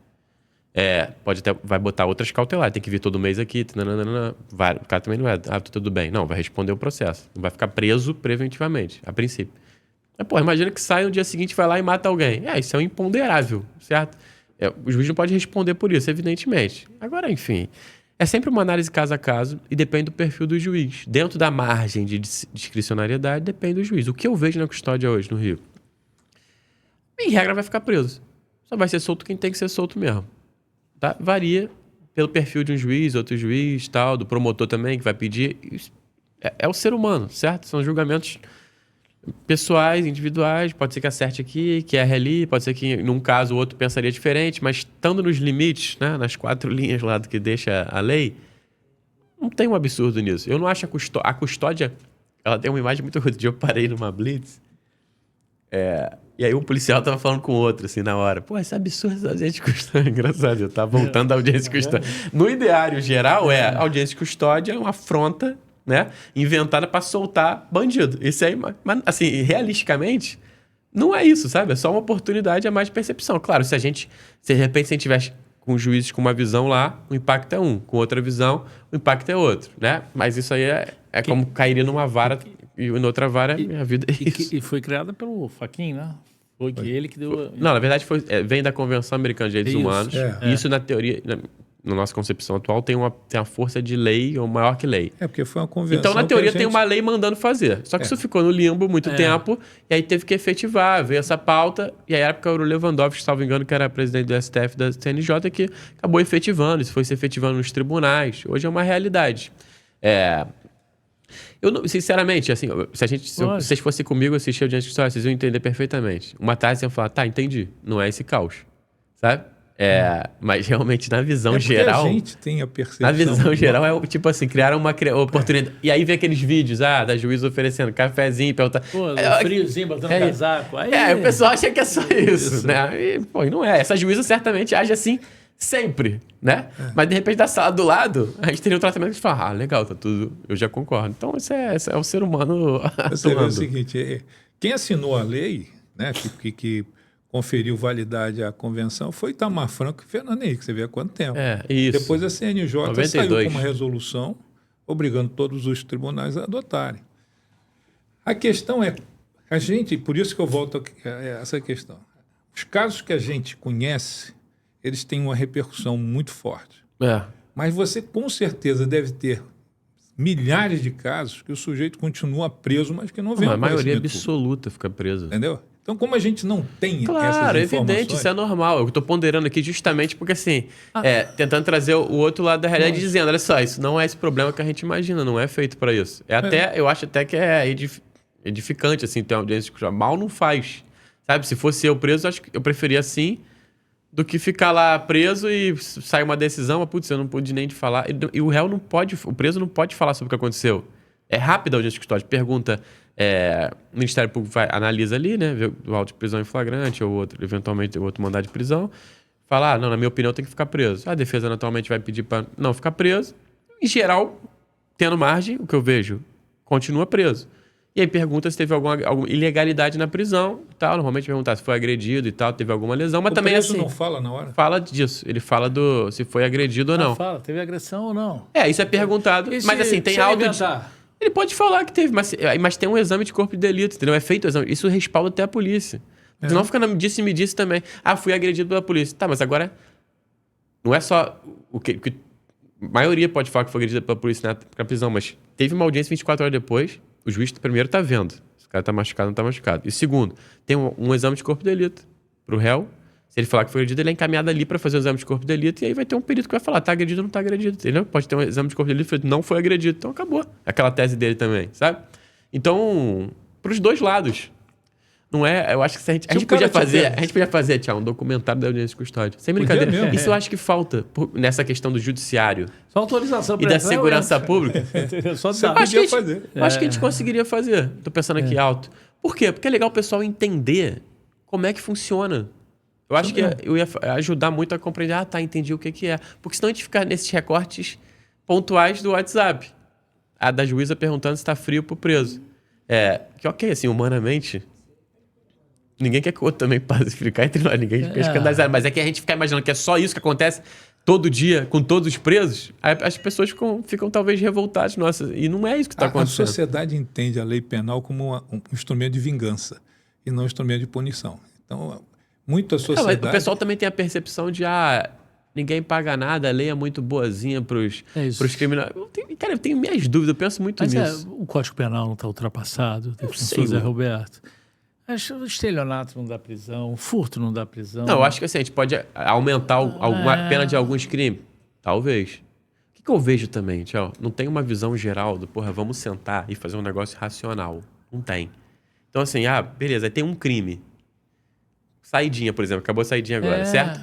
Vai botar outras cautelares, tem que vir todo mês aqui, o cara também não tudo bem. Não, vai responder o processo. Não vai ficar preso preventivamente, a princípio. Mas, imagina que sai no dia seguinte, vai lá e mata alguém. Isso é um imponderável, certo? O juiz não pode responder por isso, evidentemente. Agora, enfim, é sempre uma análise caso a caso e depende do perfil do juiz. Dentro da margem de discricionariedade, depende do juiz. O que eu vejo na custódia hoje no Rio? Em regra, vai ficar preso. Só vai ser solto quem tem que ser solto mesmo. Tá? Varia pelo perfil de um juiz, outro juiz, tal, do promotor também, que vai pedir. É o ser humano, certo? São julgamentos pessoais, individuais. Pode ser que acerte aqui, que erre ali. Pode ser que, num caso, o outro pensaria diferente. Mas, estando nos limites, né, nas 4 linhas lá do que deixa a lei, não tem um absurdo nisso. Eu não acho a custódia... Ela tem uma imagem muito... Outro dia eu parei numa blitz... E aí o policial tava falando com o outro, assim, na hora. Esse absurdo da audiência de custódia. Engraçado, eu tava voltando da audiência de custódia. No ideário geral, a audiência de custódia é uma afronta, né? Inventada para soltar bandido. Isso aí, mas, assim, realisticamente, não é isso, sabe? É só uma oportunidade a mais de percepção. Claro, se de repente, se a gente tivesse com juízes com uma visão lá, o impacto é um. Com outra visão, o impacto é outro, né? Mas isso aí como cairia numa vara... E noutra vara, minha vida é isso. E foi criada pelo Fachin, né? Foi ele que deu... Não, na verdade, vem da Convenção Americana de Direitos Humanos. Isso, na teoria, na nossa concepção atual, tem uma força de lei ou maior que lei. Porque foi uma convenção... Então, na teoria, tem uma lei mandando fazer. Só que isso ficou no limbo muito tempo, e aí teve que efetivar, veio essa pauta, e aí, na época, era o Lewandowski, salvo engano, que era presidente do STF da CNJ, que acabou efetivando, isso foi se efetivando nos tribunais. Hoje é uma realidade. Eu não, sinceramente, assim, se vocês fossem comigo assistir a audiência de custódia, vocês iam entender perfeitamente. Uma tarde você ia falar, entendi, não é esse caos, sabe? Mas realmente, na visão porque geral... a gente tem a percepção... Na visão geral, é tipo assim, criaram uma oportunidade. E aí vem aqueles vídeos, da juíza oferecendo cafezinho, perguntar... Pô, friozinho, botando casaco. Aí... o pessoal acha que é só isso, né? E não é. Essa juíza certamente age assim sempre, né? Mas, de repente, da sala do lado, a gente teria um tratamento que fala, legal, tá tudo... Eu já concordo. Então, isso é o ser humano Você vê atuando. o seguinte, quem assinou a lei, né, que conferiu validade à convenção foi Itamar Franco e Fernando Henrique. Você vê há quanto tempo. Isso. Depois a CNJ 92. saiu com uma resolução obrigando todos os tribunais a adotarem. A questão é, por isso que eu volto a essa questão. Os casos que a gente conhece, eles têm uma repercussão muito forte. Mas você com certeza deve ter milhares de casos que o sujeito continua preso, mas que não vem A maioria absoluta fica presa. Entendeu? Então, como a gente não tem essas informações... Claro, é evidente, isso é normal. Eu estou ponderando aqui justamente porque, assim, tentando trazer o outro lado da realidade, dizendo, olha só, isso não é esse problema que a gente imagina, não é feito para isso. Eu acho até que é edificante, assim, ter uma audiência que mal não faz. Sabe, se fosse eu preso, acho que eu preferia assim, do que ficar lá preso e sair uma decisão, putz, eu não pude nem de falar. E o réu não pode, o preso não pode falar sobre o que aconteceu. É rápida a audiência de custódia. Pergunta, o Ministério Público analisa ali, né? Vê o auto de prisão em flagrante ou eventualmente outro mandado de prisão. Fala, não, na minha opinião tem que ficar preso. A defesa naturalmente vai pedir para não ficar preso. Em geral, tendo margem, o que eu vejo, continua preso. E aí pergunta se teve alguma ilegalidade na prisão e tal. Normalmente perguntar se foi agredido e tal, teve alguma lesão, mas também assim... não fala na hora? Fala disso. Ele fala se foi agredido ou não. Fala, teve agressão ou não. Isso é perguntado. Mas assim, tem auto... Ele pode falar que teve, mas tem um exame de corpo de delito, entendeu? É feito o exame. Isso respalda até a polícia. Senão fica no disse-me-disse também. Fui agredido pela polícia. Tá, mas agora... Não é só o que... A maioria pode falar que foi agredida pela polícia na prisão, mas teve uma audiência 24 horas depois... O juiz, primeiro, tá vendo se o cara tá machucado ou não tá machucado. E segundo, tem um exame de corpo de delito pro réu. Se ele falar que foi agredido, ele é encaminhado ali para fazer o exame de corpo de delito e aí vai ter um perito que vai falar, tá agredido ou não tá agredido. Entendeu? Pode ter um exame de corpo de delito e não foi agredido. Então acabou. Aquela tese dele também, sabe? Então, pros dois lados. Não é... Eu acho que a gente podia fazer, Tiago, um documentário da audiência de custódia. Sem brincadeira. Isso eu acho que falta nessa questão do judiciário. Só autorização e da segurança pública. Só acho que a gente conseguiria fazer. Tô pensando aqui alto. Por quê? Porque é legal o pessoal entender como é que funciona. Eu acho que eu ia ajudar muito a compreender. Entendi o que é. Porque senão a gente fica nesses recortes pontuais do WhatsApp. A da juíza perguntando se tá frio pro preso. Que ok, assim, humanamente... Ninguém quer que o outro também ficar entre nós. Ninguém fica escandalizado. Mas é que a gente fica imaginando que é só isso que acontece todo dia com todos os presos. Aí as pessoas ficam talvez revoltadas. Nossa, e não é isso que está acontecendo. A sociedade entende a lei penal como um instrumento de vingança e não um instrumento de punição. Então, muita sociedade... Mas o pessoal também tem a percepção de ninguém paga nada, a lei é muito boazinha para os criminosos. Eu tenho minhas dúvidas, eu penso muito nisso. O Código Penal não está ultrapassado, defensor Zé Roberto. Acho que o estelionato não dá prisão, o furto não dá prisão. Não, eu acho que assim, a gente pode aumentar alguma pena de alguns crimes. Talvez. O que eu vejo também, Tchau? Não tem uma visão geral do, vamos sentar e fazer um negócio racional. Não tem. Então assim, beleza, aí tem um crime. Saidinha, por exemplo, acabou a saidinha agora, certo?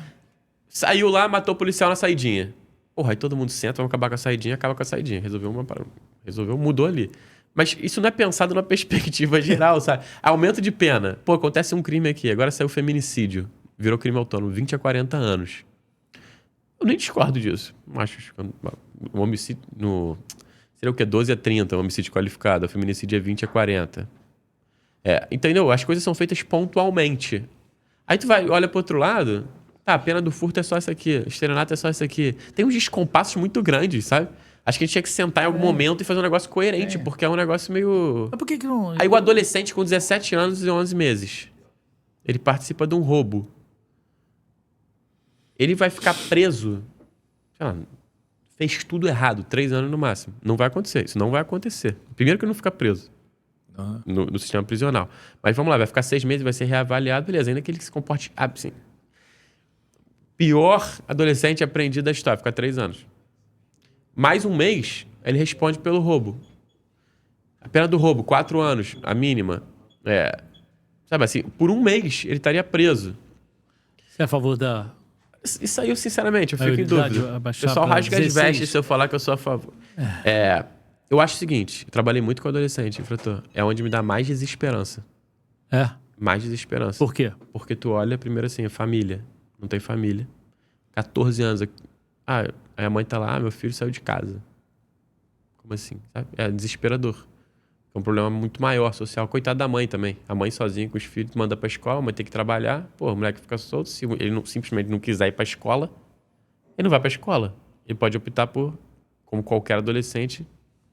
Saiu lá, matou o policial na saidinha. Aí todo mundo senta, vamos acabar com a saidinha, acaba com a saidinha. Resolveu, mudou ali. Mas isso não é pensado numa perspectiva geral, sabe? Aumento de pena. Acontece um crime aqui, agora saiu feminicídio. Virou crime autônomo, 20 a 40 anos. Eu nem discordo disso. Acho que o homicídio... Seria o quê? 12 a 30, o homicídio qualificado. O feminicídio é 20 a 40. Entendeu? As coisas são feitas pontualmente. Aí tu olha pro outro lado... a pena do furto é só essa aqui. O estelionato é só essa aqui. Tem uns descompassos muito grandes, sabe? Acho que a gente tinha que sentar em algum momento e fazer um negócio coerente, porque é um negócio meio... Mas por que não... Aí o adolescente com 17 anos e 11 meses, ele participa de um roubo. Ele vai ficar preso. Fez tudo errado, 3 anos no máximo. Não vai acontecer, isso não vai acontecer. Primeiro que ele não fica preso no sistema prisional. Mas vamos lá, vai ficar 6 meses, vai ser reavaliado, beleza. Ainda que ele se comporte assim. Pior adolescente apreendido da história, fica 3 anos. Mais um mês, ele responde pelo roubo. A pena do roubo, 4 anos, a mínima. Sabe assim, por um mês ele estaria preso. Você é a favor da Isso aí, eu, sinceramente, eu fico em Maioridade, dúvida. O abaixar pessoal pra rasga as 16. vestes se eu falar que eu sou a favor. Eu acho o seguinte, eu trabalhei muito com adolescente, infrator. É onde me dá mais desesperança. É. Mais desesperança. Por quê? Porque tu olha, primeiro assim, família. Não tem família. 14 anos. Aí a mãe tá lá, meu filho saiu de casa. Como assim? Sabe? É desesperador. É um problema muito maior social. Coitado da mãe também. A mãe sozinha com os filhos, manda pra escola, a mãe tem que trabalhar. Pô, o moleque fica solto. Se ele simplesmente não quiser ir pra escola, ele não vai pra escola. Ele pode optar por, como qualquer adolescente,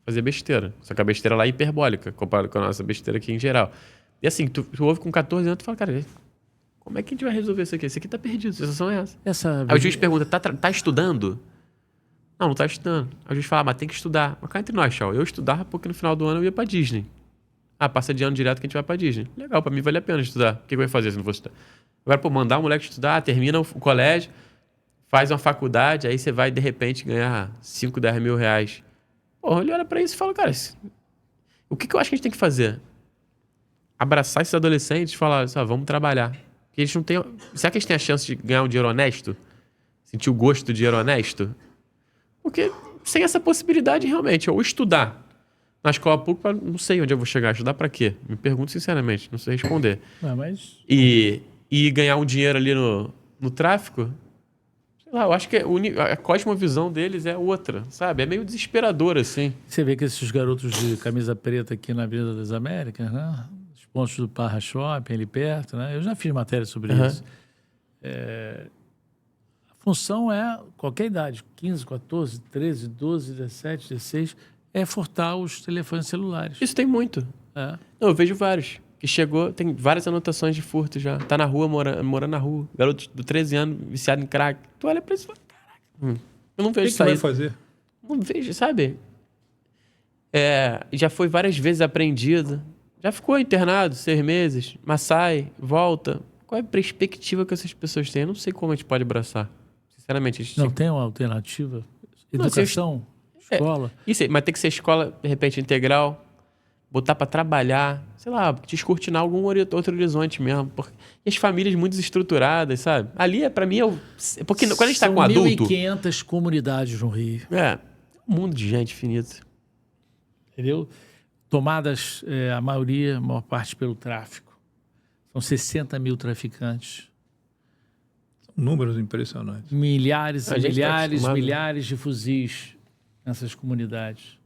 fazer besteira. Só que a besteira lá é hiperbólica, comparado com a nossa besteira aqui em geral. E assim, tu ouve com 14 anos, tu fala, cara, como é que a gente vai resolver isso aqui? Isso aqui tá perdido, a sensação é essa. Aí o juiz pergunta, tá estudando? Não tá estudando. Aí o juiz fala, mas tem que estudar. Mas cá entre nós, Tchau, eu estudava porque no final do ano eu ia pra Disney. Passa de ano direto que a gente vai pra Disney. Legal, pra mim vale a pena estudar. O que eu ia fazer se não fosse estudar? Agora, pô, mandar um moleque estudar, termina o colégio, faz uma faculdade, aí você vai, de repente, ganhar 5, 10 mil reais. Pô, ele olha pra isso e fala, cara, o que eu acho que a gente tem que fazer? Abraçar esses adolescentes e falar, vamos trabalhar. Porque eles não têm... Será que eles têm a chance de ganhar um dinheiro honesto? Sentir o gosto do dinheiro honesto? Porque sem essa possibilidade, realmente, ou estudar na escola pública, não sei onde eu vou chegar. Estudar pra quê? Me pergunto sinceramente, não sei responder. Não, mas... E ganhar um dinheiro ali no tráfico, sei lá, eu acho que a cosmovisão deles é outra, sabe? É meio desesperador, assim. Você vê que esses garotos de camisa preta aqui na Avenida das Américas, né? Os pontos do Parra Shopping, ali perto, né? Eu já fiz matéria sobre isso. A função é, qualquer idade, 15, 14, 13, 12, 17, 16, é furtar os telefones celulares. Isso tem muito. Não, eu vejo vários. Que chegou, tem várias anotações de furto já. Tá na rua, morando na rua. Garoto de 13 anos, viciado em crack. Tu olha pra isso e fala, caraca, eu não vejo isso aí. O que vai fazer? Não vejo, sabe? Já foi várias vezes apreendido. Já ficou internado 6 meses, mas sai, volta. Qual é a perspectiva que essas pessoas têm? Eu não sei como a gente pode abraçar. Sinceramente. A gente não tem uma alternativa? Educação, escola? Isso aí, mas tem que ser escola, de repente, integral. Botar pra trabalhar, sei lá, descortinar algum outro horizonte mesmo. E as famílias muito desestruturadas, sabe? Ali, pra mim, porque quando a gente tá com adulto... São 1.500 comunidades no Rio. Um mundo de gente infinito. Entendeu? Tomadas, a maior parte pelo tráfico. São 60 mil traficantes. São números impressionantes. Milhares e milhares de fuzis nessas comunidades.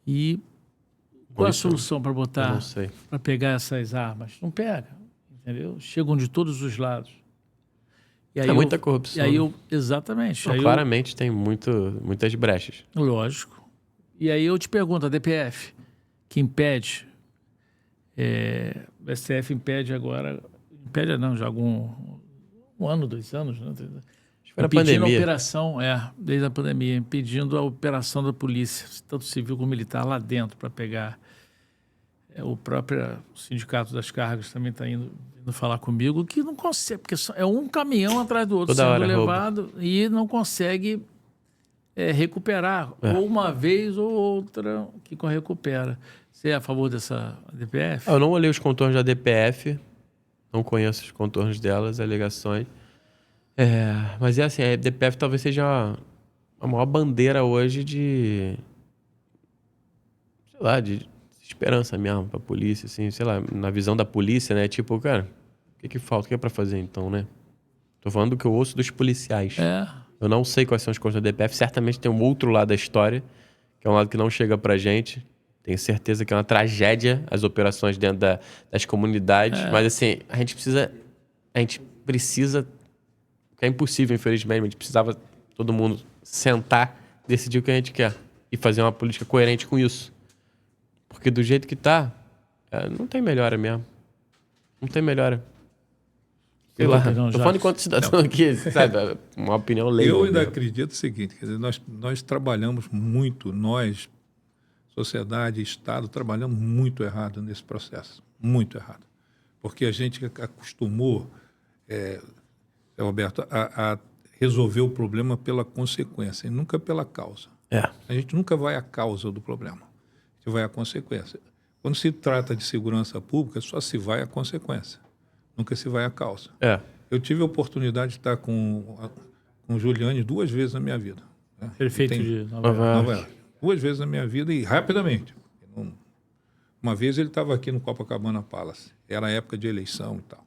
E qual a solução para botar, não sei, para pegar essas armas? Não pega, entendeu? Chegam de todos os lados. E aí muita corrupção. E aí exatamente. Não, claramente tem muitas brechas. Lógico. E aí eu te pergunto, a DPF, que impede, o STF impede agora, não, já há um ano, 2 anos, né? Impedindo a operação, desde a pandemia, impedindo a operação da polícia, tanto civil como militar, lá dentro para pegar. O próprio Sindicato das Cargas também está indo falar comigo que não consegue, porque é um caminhão atrás do outro sendo levado e não consegue recuperar, ou uma vez ou outra que recupera. Você é a favor dessa DPF? Eu não olhei os contornos da DPF, não conheço os contornos delas, alegações. Mas assim, a DPF talvez seja a maior bandeira hoje de esperança mesmo pra polícia, assim, sei lá, na visão da polícia, né? Tipo, cara, o que falta? O que é pra fazer então, né? Tô falando do que eu ouço dos policiais. Eu não sei quais são as coisas da DPF. Certamente tem um outro lado da história, que é um lado que não chega pra gente. Tenho certeza que é uma tragédia as operações dentro das comunidades. Mas assim, a gente precisa, que é impossível, infelizmente, a gente precisava todo mundo sentar, decidir o que a gente quer e fazer uma política coerente com isso. Porque do jeito que tá, não tem melhora mesmo. Não tem melhora. Sei lá, tô falando enquanto cidadão aqui, sabe? Uma opinião leiga. Eu ainda acredito o seguinte, quer dizer, nós trabalhamos muito, nós, sociedade, Estado, trabalhamos muito errado nesse processo. Muito errado. Porque a gente acostumou, Roberto, a resolver o problema pela consequência e nunca pela causa. A gente nunca vai à causa do problema. A gente vai à consequência. Quando se trata de segurança pública, só se vai à consequência. Nunca se vai à causa. Eu tive a oportunidade de estar com o Giuliani 2 vezes na minha vida. Né? Prefeito de Nova York. 2 vezes na minha vida e rapidamente. Uma vez ele estava aqui no Copacabana Palace. Era época de eleição e tal.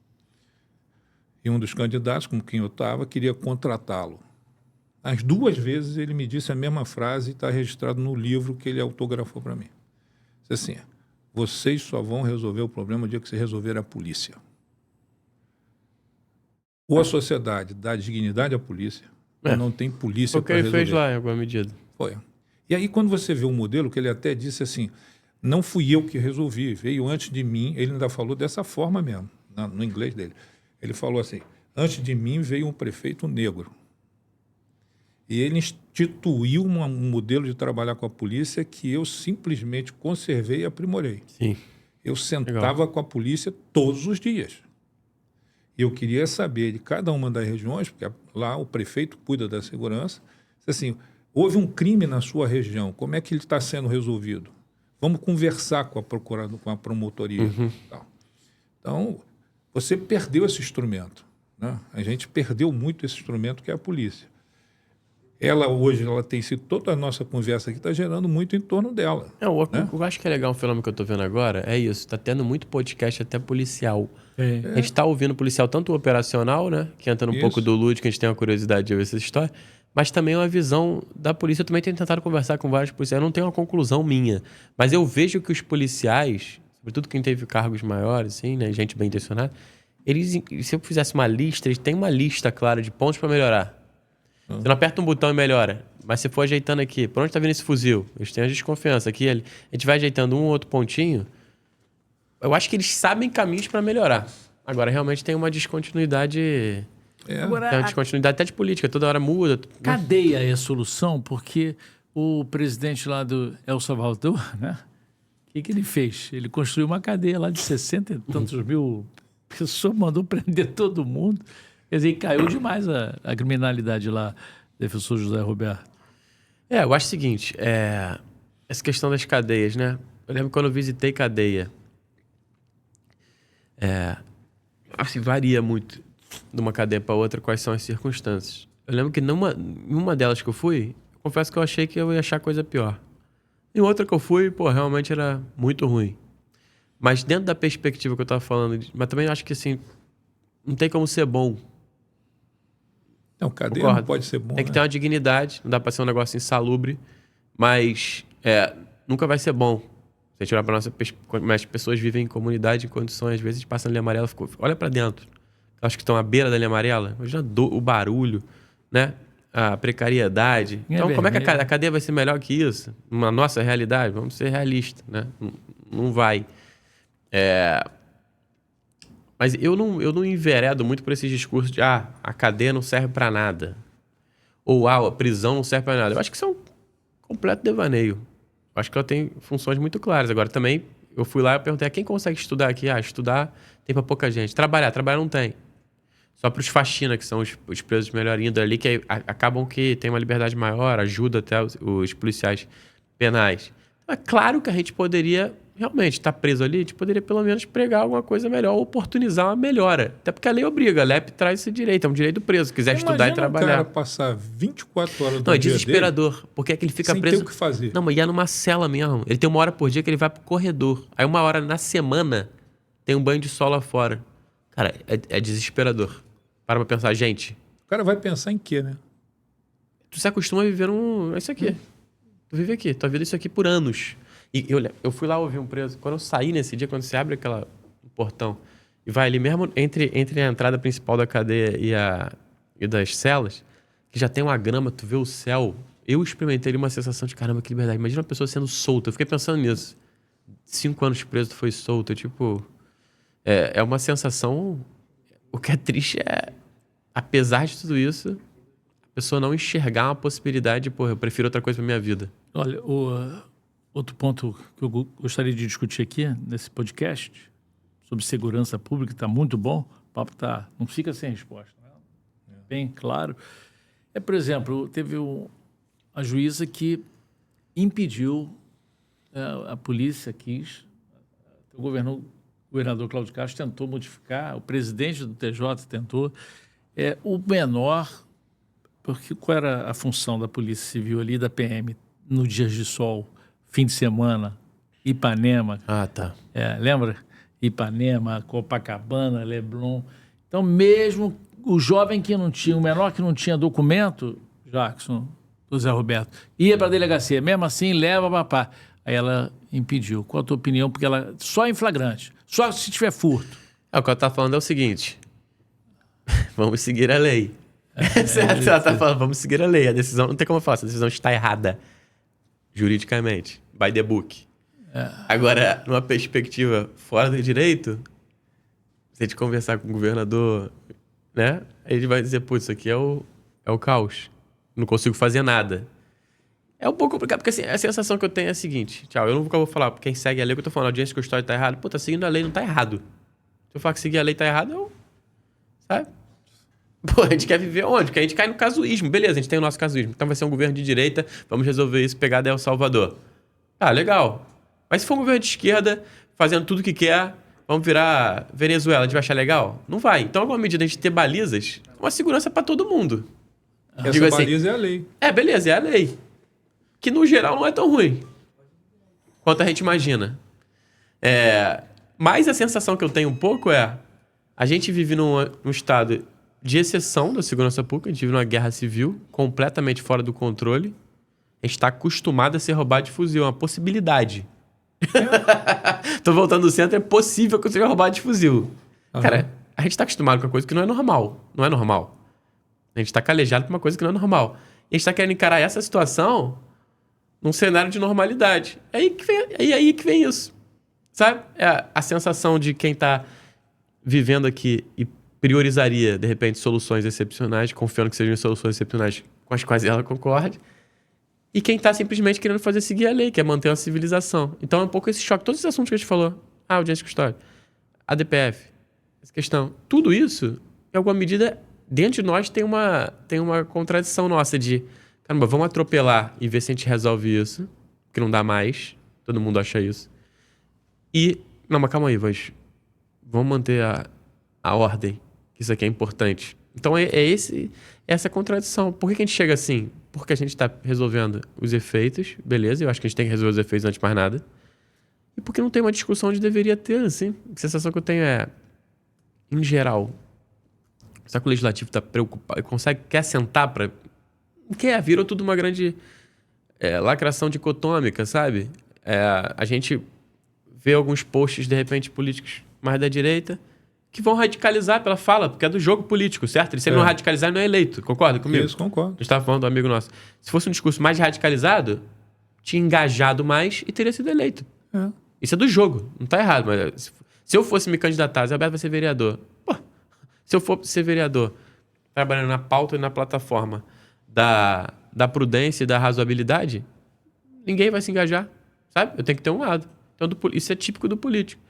E um dos candidatos com quem eu estava queria contratá-lo. As 2 vezes ele me disse a mesma frase e está registrado no livro que ele autografou para mim. Disse assim, vocês só vão resolver o problema no dia que você resolver a polícia. Ou a sociedade dá dignidade à polícia, ou não tem polícia para resolver. Foi o que ele fez lá, em alguma medida. Foi. E aí, quando você vê o modelo, que ele até disse assim, não fui eu que resolvi, veio antes de mim, ele ainda falou dessa forma mesmo, no inglês dele. Ele falou assim, antes de mim veio um prefeito negro. E ele instituiu um modelo de trabalhar com a polícia que eu simplesmente conservei e aprimorei. Sim. Eu sentava com a polícia todos os dias. E eu queria saber de cada uma das regiões, porque lá o prefeito cuida da segurança, assim, houve um crime na sua região, como é que ele está sendo resolvido? Vamos conversar com a promotoria. Tal. Então, você perdeu esse instrumento. Né? A gente perdeu muito esse instrumento que é a polícia. Hoje ela tem sido, toda a nossa conversa aqui está gerando muito em torno dela. Eu acho que é legal um fenômeno que eu estou vendo agora, é isso, está tendo muito podcast até policial. A gente está ouvindo policial, tanto o operacional, né, que entra um pouco do lúdico, a gente tem uma curiosidade de ver essa história, mas também uma visão da polícia. Eu também tenho tentado conversar com vários policiais, eu não tenho uma conclusão minha, mas eu vejo que os policiais, sobretudo quem teve cargos maiores, assim, né, gente bem intencionada, eles, se eu fizesse uma lista, eles têm uma lista clara de pontos para melhorar. Você não aperta um botão e melhora. Mas você for ajeitando aqui, por onde está vindo esse fuzil? Eles têm a desconfiança aqui. A gente vai ajeitando um ou outro pontinho. Eu acho que eles sabem caminhos para melhorar. Agora, realmente tem uma descontinuidade. Agora, tem uma descontinuidade até de política. Toda hora muda. Cadeia é a solução, porque o presidente lá do El Salvador, né? O que ele fez? Ele construiu uma cadeia lá de 60 e tantos mil pessoas, mandou prender todo mundo. Quer dizer, caiu demais a criminalidade lá, defensor José Roberto. Eu acho o seguinte, essa questão das cadeias, né? Eu lembro quando eu visitei cadeia, assim, varia muito de uma cadeia para outra quais são as circunstâncias. Eu lembro que numa delas que eu fui, confesso que eu achei que eu ia achar coisa pior. Em outra que eu fui, realmente era muito ruim. Mas dentro da perspectiva que eu estava falando, mas também acho que assim, não tem como ser bom. Não, cadeia não pode ser bom. Tem que ter uma dignidade, não dá para ser um negócio insalubre, mas nunca vai ser bom. Se a gente olhar para nossa como as pessoas vivem em comunidade, em condições, às vezes passa na linha amarela, olha para dentro. Acho que estão à beira da linha amarela, imagina o barulho, né? A precariedade. Então, como é que a cadeia vai ser melhor que isso? Na nossa realidade, vamos ser realistas, né? Não vai. Mas eu não enveredo muito por esses discursos de a cadeia não serve para nada. Ou a prisão não serve para nada. Eu acho que isso é um completo devaneio. Eu acho que ela tem funções muito claras. Agora, também, eu fui lá e perguntei quem consegue estudar aqui? Estudar tem para pouca gente. Trabalhar não tem. Só para os faxina, que são os presos melhor índole ali, que acabam que tem uma liberdade maior, ajuda até os policiais penais. Então, é claro que a gente poderia realmente estar preso ali, a gente poderia pelo menos pregar alguma coisa melhor, oportunizar uma melhora. Até porque a lei obriga, a LEP traz esse direito, é um direito do preso, se quiser estudar e trabalhar. Imagina o cara passar 24 horas do dia Não, é desesperador, porque é que ele fica sem preso... ter o que fazer. Não, mas ia numa cela mesmo. Ele tem 1 hora por dia que ele vai pro corredor. Aí 1 hora na semana tem um banho de sol lá fora. Cara, é desesperador. Para pra pensar, gente... O cara vai pensar em quê, né? Tu se acostuma a viver é isso aqui. Tu vive aqui, tua vida é isso aqui por anos. E eu fui lá ouvir um preso. Quando eu saí nesse dia, quando você abre o portão e vai ali mesmo entre a entrada principal da cadeia e das celas, que já tem uma grama, tu vê o céu. Eu experimentei uma sensação de caramba, que liberdade. Imagina uma pessoa sendo solta. Eu fiquei pensando nisso. 5 anos preso, tu foi solto. Tipo, é uma sensação... O que é triste apesar de tudo isso, a pessoa não enxergar uma possibilidade de, eu prefiro outra coisa pra minha vida. Olha, outro ponto que eu gostaria de discutir aqui nesse podcast sobre segurança pública, está muito bom, o papo não fica sem resposta, né? Bem claro. Por exemplo, teve a juíza que impediu, a polícia o governo governador Cláudio Castro tentou modificar, o presidente do TJ tentou. O menor, porque qual era a função da Polícia Civil ali, da PM, no dias de sol, fim de semana, Ipanema. Ah, tá. Lembra? Ipanema, Copacabana, Leblon. Então, mesmo o jovem que não tinha, o menor que não tinha documento, Jackson, do Zé Roberto, ia para a delegacia, mesmo assim, leva papá. Aí ela impediu. Qual a tua opinião? Porque ela só em flagrante, só se tiver furto. O que ela tá falando é o seguinte: vamos seguir a lei. Certo? Ela tá falando, vamos seguir a lei. A decisão, não tem como eu falar, a decisão está errada juridicamente, by the book. Agora, numa perspectiva fora do direito, se a gente conversar com o governador, né? Ele vai dizer, putz, isso aqui é o caos. Não consigo fazer nada. É um pouco complicado, porque assim, a sensação que eu tenho é a seguinte, tchau, eu não vou falar, quem segue a lei, que eu tô falando, a audiência custódia tá errado. Pô, tá seguindo a lei, não tá errado. Se eu falar que seguir a lei tá errado, eu... Sabe? Pô, a gente quer viver onde? Porque a gente cai no casuísmo. Beleza, a gente tem o nosso casuísmo. Então vai ser um governo de direita, vamos resolver isso, pegar El Salvador. Ah, legal. Mas se for um governo de esquerda, fazendo tudo o que quer, vamos virar Venezuela, a gente vai achar legal? Não vai. Então, alguma medida a gente ter balizas, uma segurança para todo mundo. Essa baliza é a lei. Beleza, é a lei. Que, no geral, não é tão ruim quanto a gente imagina. Mas a sensação que eu tenho um pouco é... A gente vive num estado de exceção da segurança pública, a gente vive numa guerra civil completamente fora do controle. A gente está acostumado a ser roubado de fuzil, é uma possibilidade. Tô voltando do centro, é possível que eu seja roubado de fuzil. Uhum. Cara, a gente tá acostumado com uma coisa que não é normal. Não é normal. A gente tá calejado com uma coisa que não é normal. E a gente tá querendo encarar essa situação num cenário de normalidade. É aí que vem isso. Sabe? É a sensação de quem tá vivendo aqui e priorizaria, de repente, soluções excepcionais, confiando que sejam soluções excepcionais com as quais ela concorde. E quem está simplesmente querendo seguir a lei, que é manter uma civilização. Então é um pouco esse choque. Todos os assuntos que a gente falou. Audiência de custódia. A DPF. Essa questão. Tudo isso, em alguma medida, dentro de nós tem uma contradição nossa de... Caramba, vamos atropelar e ver se a gente resolve isso. Que não dá mais. Todo mundo acha isso. E... Não, mas calma aí, vamos manter a ordem. Isso aqui é importante. Então essa contradição. Por que a gente chega assim? Porque a gente está resolvendo os efeitos, beleza, eu acho que a gente tem que resolver os efeitos antes de mais nada. E porque não tem uma discussão onde deveria ter, assim. A sensação que eu tenho em geral, será que o legislativo está preocupado, quer sentar para... Virou tudo uma grande lacração dicotômica, sabe? A gente vê alguns posts, de repente, políticos mais da direita, que vão radicalizar pela fala, porque é do jogo político, certo? Se ele não radicalizar, ele não é eleito. Concorda comigo? Isso, concordo. A gente estava falando do amigo nosso. Se fosse um discurso mais radicalizado, tinha engajado mais e teria sido eleito. Isso é do jogo. Não está errado, mas se eu fosse me candidatar, Zé Alberto vai ser vereador. Pô, se eu for ser vereador, trabalhando na pauta e na plataforma da prudência e da razoabilidade, ninguém vai se engajar, sabe? Eu tenho que ter um lado. Então, isso é típico do político.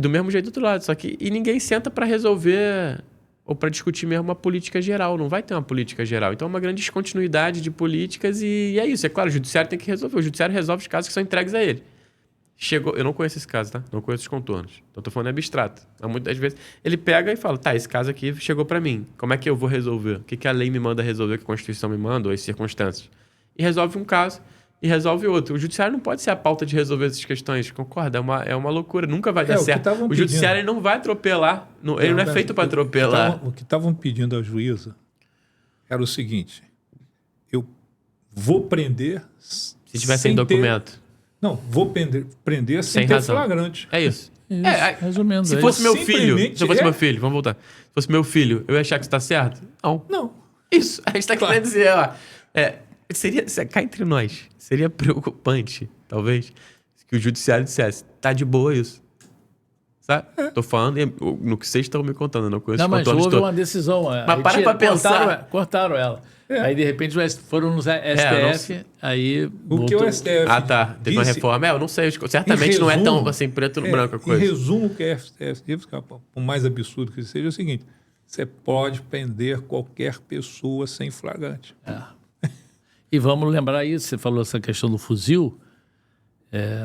Do mesmo jeito do outro lado. Só que ninguém senta para resolver ou para discutir mesmo uma política geral. Não vai ter uma política geral. Então é uma grande descontinuidade de políticas e é isso. É claro, o judiciário tem que resolver. O judiciário resolve os casos que são entregues a ele. Eu não conheço esse caso, tá? Não conheço os contornos. Então tô falando abstrato. Muitas vezes ele pega e fala, tá, esse caso aqui chegou para mim. Como é que eu vou resolver? O que a lei me manda resolver, o que a Constituição me manda, ou as circunstâncias? E resolve um caso e resolve outro. O judiciário não pode ser a pauta de resolver essas questões, concorda? É uma loucura, nunca vai dar certo. O judiciário não vai atropelar, ele não é feito para atropelar. O que estavam pedindo à juíza era o seguinte, eu vou prender... Se tiver sem documento. Não, vou prender sem ter razão. Flagrante. É isso. Resumindo. Se fosse meu filho, meu filho, vamos voltar. Se fosse meu filho, eu ia achar que isso está certo? Não. Isso, a gente está querendo dizer, cá entre nós, seria preocupante, talvez, que o judiciário dissesse, tá de boa isso. Sabe? Tô falando no que vocês estão me contando, não conheço. Não, mas houve uma decisão. Mas para pensar. Cortaram ela. Aí, de repente, foram nos STF, aí... O que o STF teve uma reforma. Eu não sei, certamente não é tão assim, preto no branco a coisa. Em resumo, o que o STF diz, o mais absurdo que seja, é o seguinte, você pode prender qualquer pessoa sem flagrante. E vamos lembrar isso, você falou essa questão do fuzil,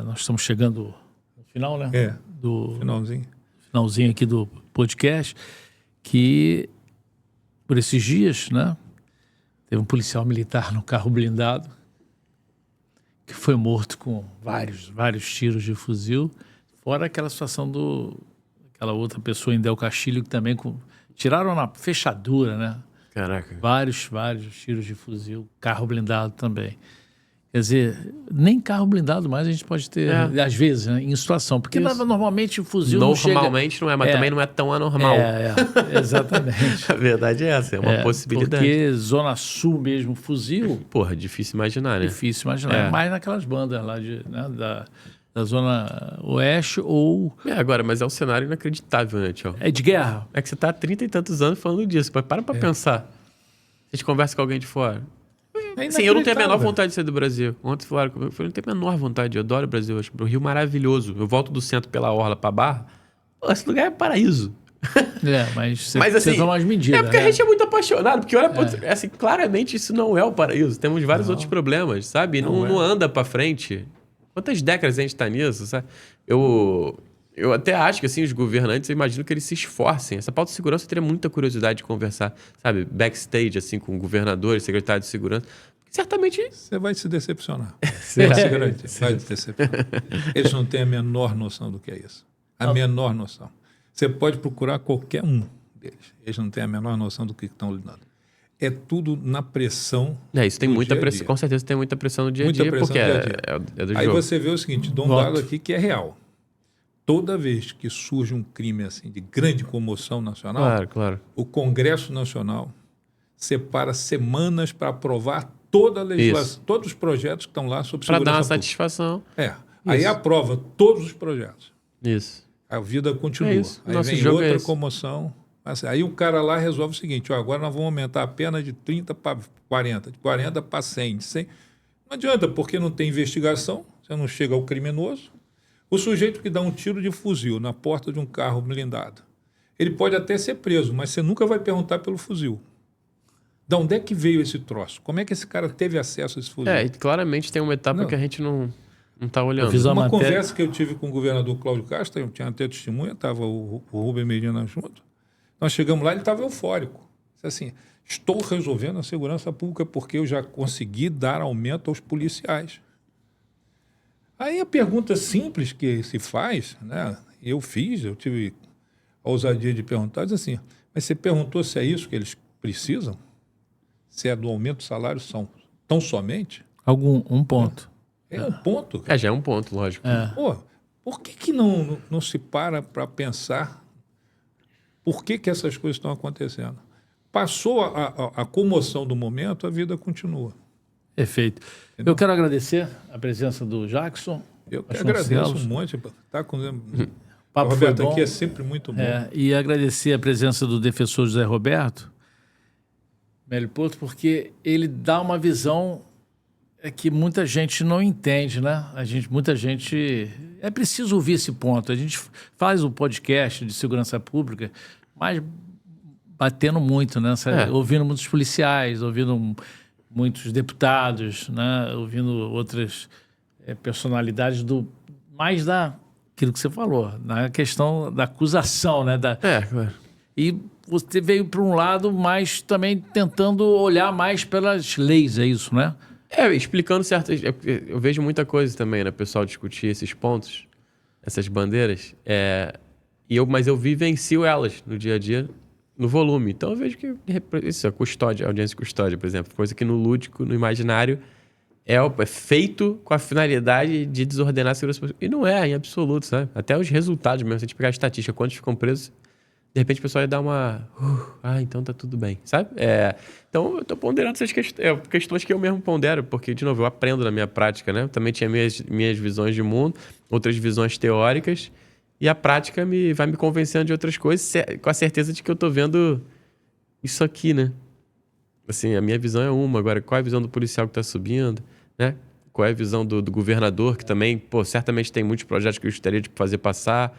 nós estamos chegando no final, né? Do finalzinho aqui do podcast, que por esses dias, né? Teve um policial militar no carro blindado que foi morto com vários tiros de fuzil, fora aquela situação aquela outra pessoa em Del Castillo que também tiraram na fechadura, né? Caraca. Vários tiros de fuzil, carro blindado também. Quer dizer, nem carro blindado mais a gente pode ter, às vezes, né, em situação. Porque normalmente o fuzil normalmente não é, mas também não é tão anormal. Exatamente. A verdade é essa, é uma possibilidade. Porque Zona Sul mesmo, fuzil... Porra, difícil imaginar, né? Difícil imaginar. Mais naquelas bandas lá da Zona Oeste ou... Agora, mas é um cenário inacreditável, né, tio? É de guerra. É que você tá há 30 e tantos anos falando disso, mas para pra pensar. A gente conversa com alguém de fora. Sim, eu não tenho a menor vontade de sair do Brasil. Ontem falaram comigo, eu não tenho a menor vontade, eu adoro o Brasil, acho o Rio maravilhoso. Eu volto do centro pela Orla pra Barra, pô, esse lugar é paraíso. Mas assim, você toma as medidas. É porque a gente é muito apaixonado, porque olha, assim, claramente isso não é o paraíso. Temos vários outros problemas, sabe? Não anda pra frente. Quantas décadas a gente tá nisso, sabe? Eu até acho que, assim, os governantes, eu imagino que eles se esforcem. Essa pauta de segurança eu teria muita curiosidade de conversar, sabe? Backstage, assim, com governadores, secretário de segurança. Porque certamente... Você vai se decepcionar. Vai se decepcionar. Eles não têm a menor noção do que é isso. Menor noção. Você pode procurar qualquer um deles. Eles não têm a menor noção do que estão lidando. É tudo na pressão. Isso tem muita pressão. Com certeza tem muita pressão no dia a dia, porque é do Aí jogo. você vê o seguinte, dou um dado aqui que é real. Toda vez que surge um crime assim de grande comoção nacional, claro. O Congresso Nacional separa semanas para aprovar toda a legislação, todos os projetos que estão lá sobre segurança pública. Para dar uma pública. satisfação. Aí aprova todos os projetos. Isso. A vida continua. Aí Nosso vem jogo outra é esse. comoção. Aí o cara lá resolve o seguinte, agora nós vamos aumentar a pena de 30 para 40, de 40 para 100, de 100. Não adianta, porque não tem investigação, você não chega ao criminoso. O sujeito que dá um tiro de fuzil na porta de um carro blindado, ele pode até ser preso, mas você nunca vai perguntar pelo fuzil. De onde é que veio esse troço? Como é que esse cara teve acesso a esse fuzil? E claramente tem uma etapa que a gente não está olhando. Eu fiz uma conversa que eu tive com o governador Cláudio Castro, eu tinha até testemunha, estava o Rubem Medina junto. Nós chegamos lá, ele estava eufórico. Disse assim, estou resolvendo a segurança pública porque eu já consegui dar aumento aos policiais. Aí a pergunta simples que se faz, né? Eu tive a ousadia de perguntar, diz assim, mas você perguntou se é isso que eles precisam? Se é do aumento do salário tão somente? Um ponto. É um ponto. Cara. Já é um ponto, lógico. Pô, por que não se para pensar por que essas coisas estão acontecendo? Passou a comoção do momento, a vida continua. Perfeito. Eu quero agradecer a presença do Jackson. Eu que agradeço um monte. Tá com... Papo o Roberto foi bom. Aqui é sempre muito bom. E agradecer a presença do defensor José Roberto Mélio Porto, porque ele dá uma visão que muita gente não entende, né? Muita gente... É preciso ouvir esse ponto. A gente faz o podcast de segurança pública, mas batendo muito, né? Ouvindo muitos policiais, ouvindo muitos deputados, né? Ouvindo outras personalidades mais daquilo que você falou, na questão da acusação, né? Claro. E você veio para um lado, mas também tentando olhar mais pelas leis, é isso, né? Explicando certas... Eu vejo muita coisa também, né? O pessoal discutir esses pontos, essas bandeiras, mas eu vivencio elas no dia a dia, no volume. Então eu vejo que isso é custódia, audiência e custódia, por exemplo, coisa que no lúdico, no imaginário, é feito com a finalidade de desordenar a segurança. E não é, em absoluto, sabe? Até os resultados mesmo, se a gente pegar a estatística, quantos ficam presos, de repente o pessoal ia dar uma... então tá tudo bem, sabe? Então eu tô ponderando essas questões que eu mesmo pondero, porque, de novo, eu aprendo na minha prática, né? Eu também tinha minhas visões de mundo, outras visões teóricas, e a prática vai me convencendo de outras coisas, com a certeza de que eu tô vendo isso aqui, né? Assim, a minha visão é uma. Agora, qual é a visão do policial que tá subindo, né? Qual é a visão do governador, que também, certamente tem muitos projetos que eu gostaria de fazer passar,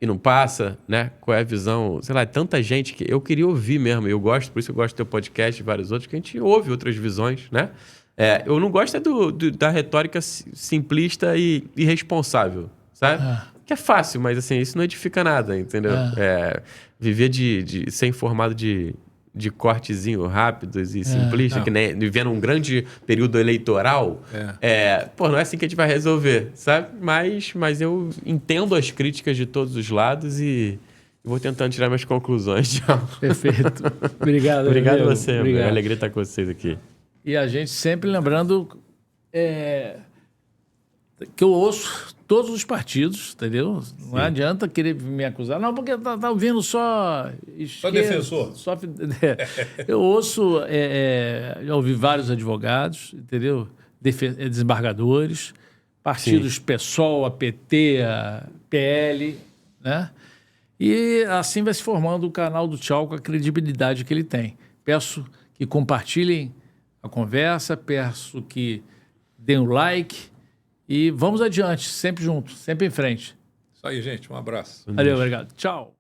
e não passa, né? Qual é a visão? Sei lá, tanta gente que eu queria ouvir mesmo. Por isso eu gosto do teu podcast e vários outros, que a gente ouve outras visões, né? Eu não gosto da retórica simplista e irresponsável, sabe? Que é fácil, mas assim, isso não edifica nada, entendeu? Viver de ser informado de cortezinho rápidos e simplista, que nem vivendo um grande período eleitoral, pô, não é assim que a gente vai resolver, sabe? Mas eu entendo as críticas de todos os lados e vou tentando tirar minhas conclusões. Perfeito. Obrigado. Obrigado a você, Obrigado. É uma alegria estar com vocês aqui. E a gente sempre lembrando que eu ouço todos os partidos, entendeu? Não adianta querer me acusar, não, porque tá ouvindo só esquerda, defensor. Eu ouço, já ouvi vários advogados, entendeu? Desembargadores, partidos PSOL, a PT, a PL, né? E assim vai se formando o canal do Tchau com a credibilidade que ele tem. Peço que compartilhem a conversa, peço que deem o like e vamos adiante, sempre juntos, sempre em frente. Isso aí, gente. Um abraço. Valeu, obrigado. Tchau.